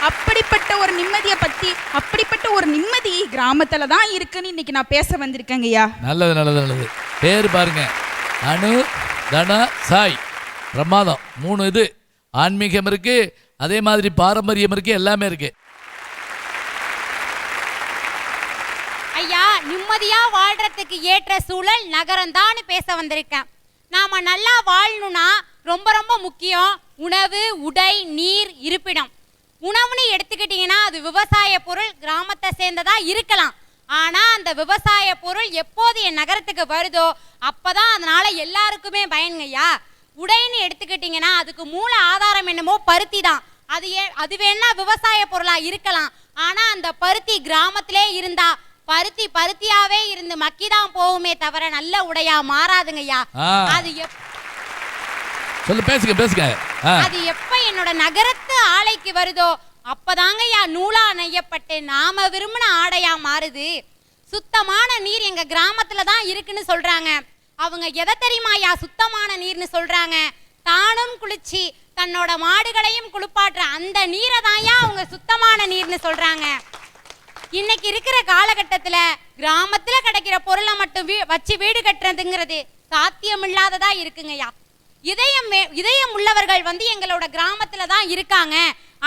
அப்படிப்பட்ட ஒரு நிம்மதியை பத்தி, அப்படிப்பட்ட ஒரு நிம்மதி கிராமத்துல தான் இருக்குன்னு இன்னைக்கு நான் பேச வந்திருக்கேங்க ஐயா. நல்லது நல்லது நல்லது. பேர் பாருங்க, அனு தனா சாய். பிரமாதம். 3 இது ஆன்மீகம் இருக்கு, அதே மாதிரி பாரம்பரியம் இருக்கு, எல்லாமே இருக்கு. ஐயா, நிம்மதியா வாழ்றதுக்கு ஏற்ற சூழல் நகரம்தான் பேச வந்திருக்கேன். நாம நல்லா வாழணும்னா ரொம்ப ரொம்ப முக்கியம் உணவு, உடை, நீர், இருப்பிடம். உணவுன்னு எடுத்துக்கிட்டீங்கன்னா அது விவசாய பொருள், கிராமத்தை சேர்ந்ததா இருக்கலாம். ஆனா அந்த விவசாய பொருள் எப்போது என் நகரத்துக்கு வருதோ அப்பதான் அதனால எல்லாருக்குமே பயனுங்கய்யா. உடைன்னு எடுத்துக்கிட்டீங்கன்னா அதுக்கு மூல ஆதாரம் என்னமோ பருத்தி தான். அது வேணா விவசாய பொருளா இருக்கலாம். ஆனா அந்த பருத்தி கிராமத்திலே இருந்தா பருத்தி பருத்தியாவே இருந்து மக்கிதான் போகுமே தவிர நல்ல உடையா மாறாதுங்கய்யா. அது பேசுங்க. அது எப்ப என்னோட நகரத்து ஆலைக்கு வருதோ அப்பதாங்கய்யா நூலா நெய்யப்பட்டு நாம விரும்பின ஆடையா மாறுது. சுத்தமான நீர் எங்க கிராமத்துல தான் இருக்குன்னு சொல்றாங்க. அவங்க எதை தெரியுமாயா சுத்தமான நீர்னு சொல்றாங்க? தானும் குளிச்சு தன்னோட மாடுகளையும் குளிப்பாட்டுற அந்த நீரை தான்யா அவங்க சுத்தமான நீர்னு சொல்றாங்க. இன்னைக்கு இருக்கிற காலகட்டத்துல கிராமத்துல கிடைக்கிற பொருளை மட்டும் வச்சு வீடு கட்டுறதுங்கிறது சாத்தியமில்லாததா இருக்குங்கய்யா. இதயம் உள்ளவர்கள் எங்களோட கிராமத்துல தான் இருக்காங்க,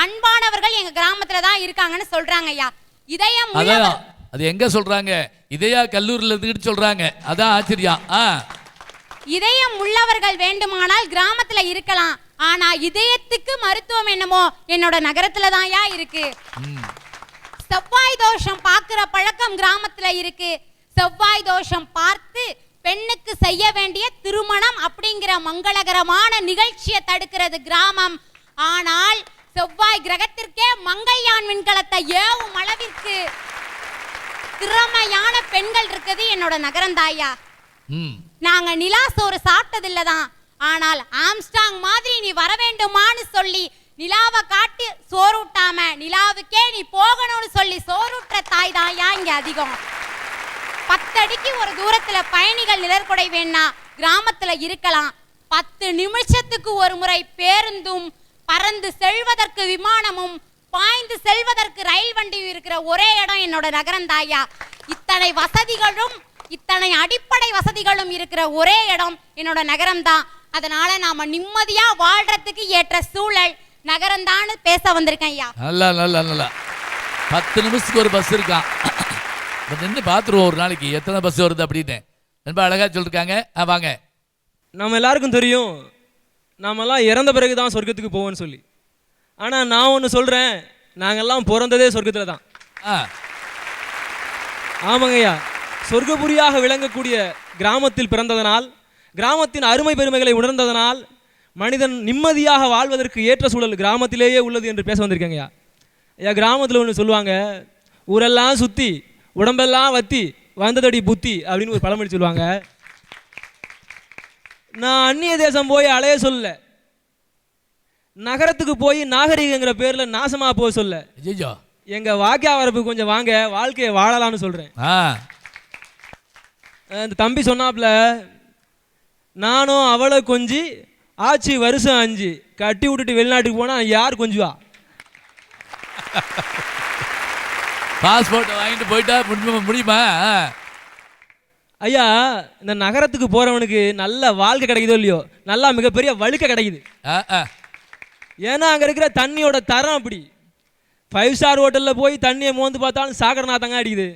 அன்பானவர்கள் எங்க கிராமத்துல தான் இருக்காங்கன்னு சொல்றாங்க ஐயா. இதயம் அது எங்க சொல்றாங்க? இதயா கல்லூரில இருந்துட்டு சொல்றாங்க. அதான் ஆச்சரியம். இதயம் உள்ளவர்கள் வேண்டுமானால் கிராமத்துல இருக்கலாம். ஆனா இதயத்துக்கு மருத்துவம் என்னமோ என்னோட நகரத்துல தான்யா இருக்கு. செவ்வாய் தோஷம் பார்க்கிற பழக்கம் கிராமத்துல இருக்கு. செவ்வாய் தோஷம் பார்த்து பெண்ணுக்கு செய்ய வேண்டிய திருமணம் அப்படிங்கிற மங்களகரமான நிகழ்ச்சியை தடுக்கிறது கிராமம். ஆனால் செவ்வாய் கிரகத்திற்கே மங்கையான் விண்கலத்தை ஏவும் அளவிற்கு திறமையான பெண்கள் இருக்குது என்னோட நகரம் தாயா. நாங்க நிலா சோறு சாப்பிட்டதில்லதான், ஆனால் ஆம்ஸ்டாங் மாதிரி நீ வர வேண்டுமான்னு சொல்லி நிலாவை காட்டி சோறுட்டாம நிலாவுக்கே நீ போகணும்னு சொல்லி சோறுற்ற தாய் தாயா இங்க அதிகம். 10 அடிக்கு ஒரு தூரத்துல பயணிகள் நிழற்குடை வேணா கிராமத்துல இருக்கலாம். 10 நிமிஷத்துக்கு ஒரு முறை பேருந்தும், பறந்து செல்வதற்கு விமானமும், பாய்ந்து செல்வதற்கு ரயில் வண்டியும் இருக்கிற ஒரே இடம் என்னோட நகரம் தாயா. இத்தனை வசதிகளும் இத்தனை அடிப்படை வசதிகளும் இருக்கிற ஒரே இடம் என்னோட நகரம் தான். அதனால நாம நிம்மதியா வாழ்றதுக்கு ஏற்ற சூழல் நகரம் தான் பேச வந்திருக்கேன் ஐயா. நல்லா 10 நிமிஷத்துக்கு ஒரு பஸ் இருக்கான். நின்று பார்த்துருவோம் ஒரு நாளைக்கு எத்தனை பஸ் வருது அப்படின்னு. ரொம்ப அழகா சொல்லிருக்காங்க. வாங்க. நம்ம எல்லாருக்கும் தெரியும் நாமெல்லாம் இறந்த பிறகு தான் சொர்க்கத்துக்கு போவோம்னு சொல்லி. ஆனால் நான் ஒன்று சொல்கிறேன், நாங்கள்லாம் பிறந்ததே சொர்க்கத்தில் தான். ஆமாங்கய்யா, சொர்க்கபுரியாக விளங்கக்கூடிய கிராமத்தில் பிறந்ததனால், கிராமத்தின் அருமை பெருமைகளை உணர்ந்ததனால் மனிதன் நிம்மதியாக வாழ்வதற்கு ஏற்ற சூழல் கிராமத்திலேயே உள்ளது என்று பேச வந்திருக்கேங்கய்யா. ஐயா, கிராமத்தில் ஒன்று சொல்லுவாங்க, ஊரெல்லாம் சுற்றி உடம்பெல்லாம் வத்தி வந்ததடி புத்தி அப்படின்னு ஒரு பழமொழி சொல்லுவாங்க. நான் அந்நிய தேசம் போய் அலைய சொல்ல, நகரத்துக்கு போய் நாகரிகங்கிற பேர்ல நாசமா போக சொல்ல, எங்க வாக்கியா வரப்பு கொஞ்சம் வாங்க, வாழ்க்கையை வாழலாம்னு சொல்றேன். இந்த தம்பி சொன்னாப்ல, நானும் அவளை கொஞ்சி ஆச்சு வருஷம் 5 கட்டி விட்டுட்டு வெளிநாட்டுக்கு போனா யார் கொஞ்சுவா? பாஸ்போர்ட் வாங்கிட்டு போயிட்டா முடியுமா? ஐயா, இந்த நகரத்துக்கு போறவனுக்கு நல்ல வாழ்க்கை கிடைக்குதோ இல்லையோ, நல்லா மிகப்பெரிய வழுக்க கிடைக்குது. ஏன்னா அங்க இருக்கிற தண்ணியோட தரம் அப்படி. 5 ஸ்டார் ஹோட்டலில் போய் தண்ணியை மோந்து பார்த்தாலும் சாக்கடைநாத்தங்க அடிக்குது,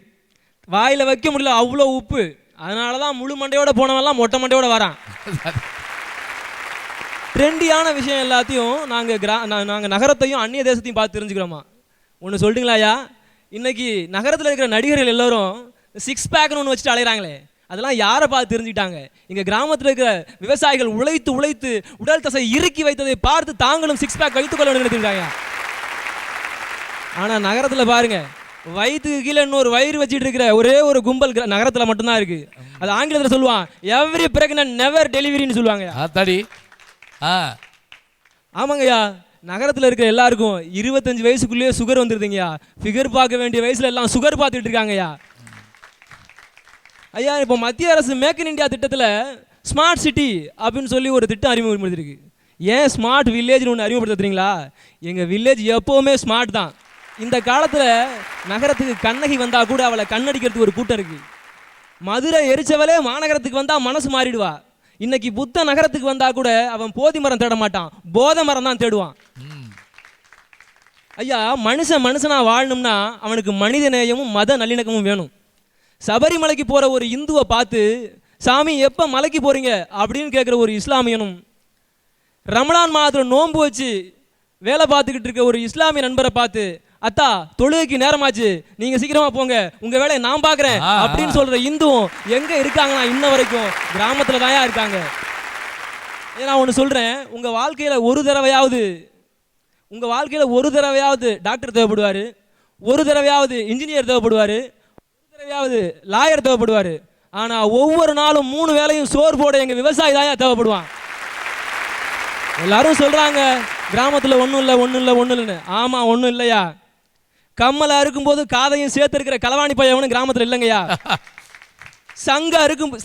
வாயில் வைக்க முடியல, அவ்வளோ உப்பு. அதனால தான் முழு மண்டையோட போனவெல்லாம் மொட்டை மண்டையோட வரான். ட்ரெண்டியான விஷயம் எல்லாத்தையும் நாங்கள் நகரத்தையும் அந்நிய தேசத்தையும் பார்த்து தெரிஞ்சுக்கிறோமா? ஒன்று சொல்லிட்டுங்களா ஐயா, இன்னைக்கு நகரத்தில் இருக்கிற நடிகர்கள் எல்லோரும் 6 பேக்னு ஒன்று வச்சுட்டு அலைகிறாங்களே, அதெல்லாம் யாரை பார்த்து தெரிஞ்சுக்கிட்டாங்க? இங்கே கிராமத்தில் இருக்கிற விவசாயிகள் உழைத்து உழைத்து உடல் தசை இறுக்கி வைத்ததை பார்த்து தாங்களும் 6 பேக் வைத்துக்கொள்ள நினைத்துருக்காங்க. ஆனால் நகரத்தில் பாருங்க, வயிற்றுக்கு கீழே இன்னொரு வயிறு வச்சுட்டு இருக்கிற ஒரே ஒரு கும்பல் நகரத்தில் மட்டும்தான் இருக்கு. அது ஆங்கிலத்தில் சொல்லுவான், எவ்ரி பிரெக்னன்ட் நெவர் டெலிவரின்னு சொல்லுவாங்க. ஆமாங்கய்யா, நகரத்தில் இருக்கிற எல்லாருக்கும் 25 வயசுக்குள்ளேயே சுகர் வந்துருதுங்கய்யா. ஃபிகர் பார்க்க வேண்டிய வயசுல எல்லாம் சுகர் பார்த்துட்டு இருக்காங்கய்யா. ஐயா, இப்போ மத்திய அரசு மேக் இன் இந்தியா திட்டத்தில் ஸ்மார்ட் சிட்டி அப்படின்னு சொல்லி ஒரு திட்டம் அறிமுகப்படுத்திருக்கு. ஏன் ஸ்மார்ட் வில்லேஜ்னு ஒன்று அறிமுகப்படுத்துறீங்களா? எங்கள் வில்லேஜ் எப்போவுமே ஸ்மார்ட் தான். இந்த காலத்தில் நகரத்துக்கு கண்ணகி வந்தால் கூட அவளை கண்ணடிக்கிறதுக்கு ஒரு கூட்டம் இருக்குது. மதுரை எரிச்சவளே மாநகரத்துக்கு வந்தால் மனசு மாறிடுவா. இன்னைக்கு புத்த நகரத்துக்கு வந்தால் கூட அவன் போதி மரம் தேட மாட்டான், போதை மரம் தான் தேடுவான். ஐயா, மனுஷனா வாழணும்னா அவனுக்கு மனித நேயமும் மத நல்லிணக்கமும் வேணும். சபரிமலைக்கு போகிற ஒரு இந்துவை பார்த்து, சாமி எப்போ மலைக்கு போகிறீங்க அப்படின்னு கேட்குற ஒரு இஸ்லாமியனும், ரமலான் மாதத்தில் நோன்பு வச்சு வேலை பார்த்துக்கிட்டு இருக்க ஒரு இஸ்லாமிய நண்பரை பார்த்து, அத்தா தொழுகைக்கு நேரமாச்சு, நீங்கள் சீக்கிரமாக போங்க, உங்கள் வேலையை நான் பார்க்குறேன் அப்படின்னு சொல்கிற இந்துவும் எங்கே இருக்காங்கன்னா இன்ன வரைக்கும் கிராமத்தில் தான் இருக்காங்க. நான் ஒன்று சொல்கிறேன், உங்கள் வாழ்க்கையில் ஒரு தடவையாவது டாக்டர் தேவைப்படுவார், ஒரு தடவையாவது இன்ஜினியர் தேவைப்படுவார், ஒரு தடவையாவது லாயர் தேவைப்படுவார். ஆனால் ஒவ்வொரு நாளும் 3 வேளையும் சோறு போட எங்கள் விவசாயி தான் தேவைப்படுவான். எல்லாரும் சொல்கிறாங்க கிராமத்தில் ஒன்றும் இல்லைன்னு. ஆமாம், ஒன்றும் இல்லையா. கம்மலை இருக்கும்போது காதையும் சேர்த்து இருக்கிற களவாணி பையவனும் கிராமத்தில் இல்லைங்கய்யா.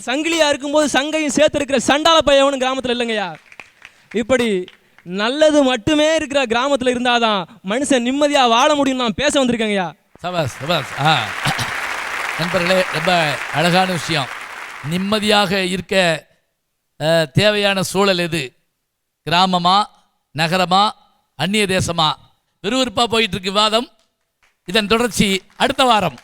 சங்கிலியா இருக்கும்போது சங்கையும் சேர்த்து இருக்கிற சண்டால பையவனும் கிராமத்தில் இல்லைங்கய்யா. இப்படி நல்லது மட்டுமே இருக்கிற கிராமத்தில் இருந்தாதான் மனுஷன் நிம்மதியாக வாழ முடியும். நான் பேச வந்திருக்கேங்கய்யா. சபாஸ் சபாஸ். நண்பர்களே, ரொம்ப அழகான விஷயம். நிம்மதியாக இருக்க தேவையான சூழல் எது? கிராமமா, நகரமா, அந்நிய தேசமா? விறுவிறுப்பாக போயிட்டு இருக்கு விவாதம். இதன் தொடர்ச்சி அடுத்த வாரம்.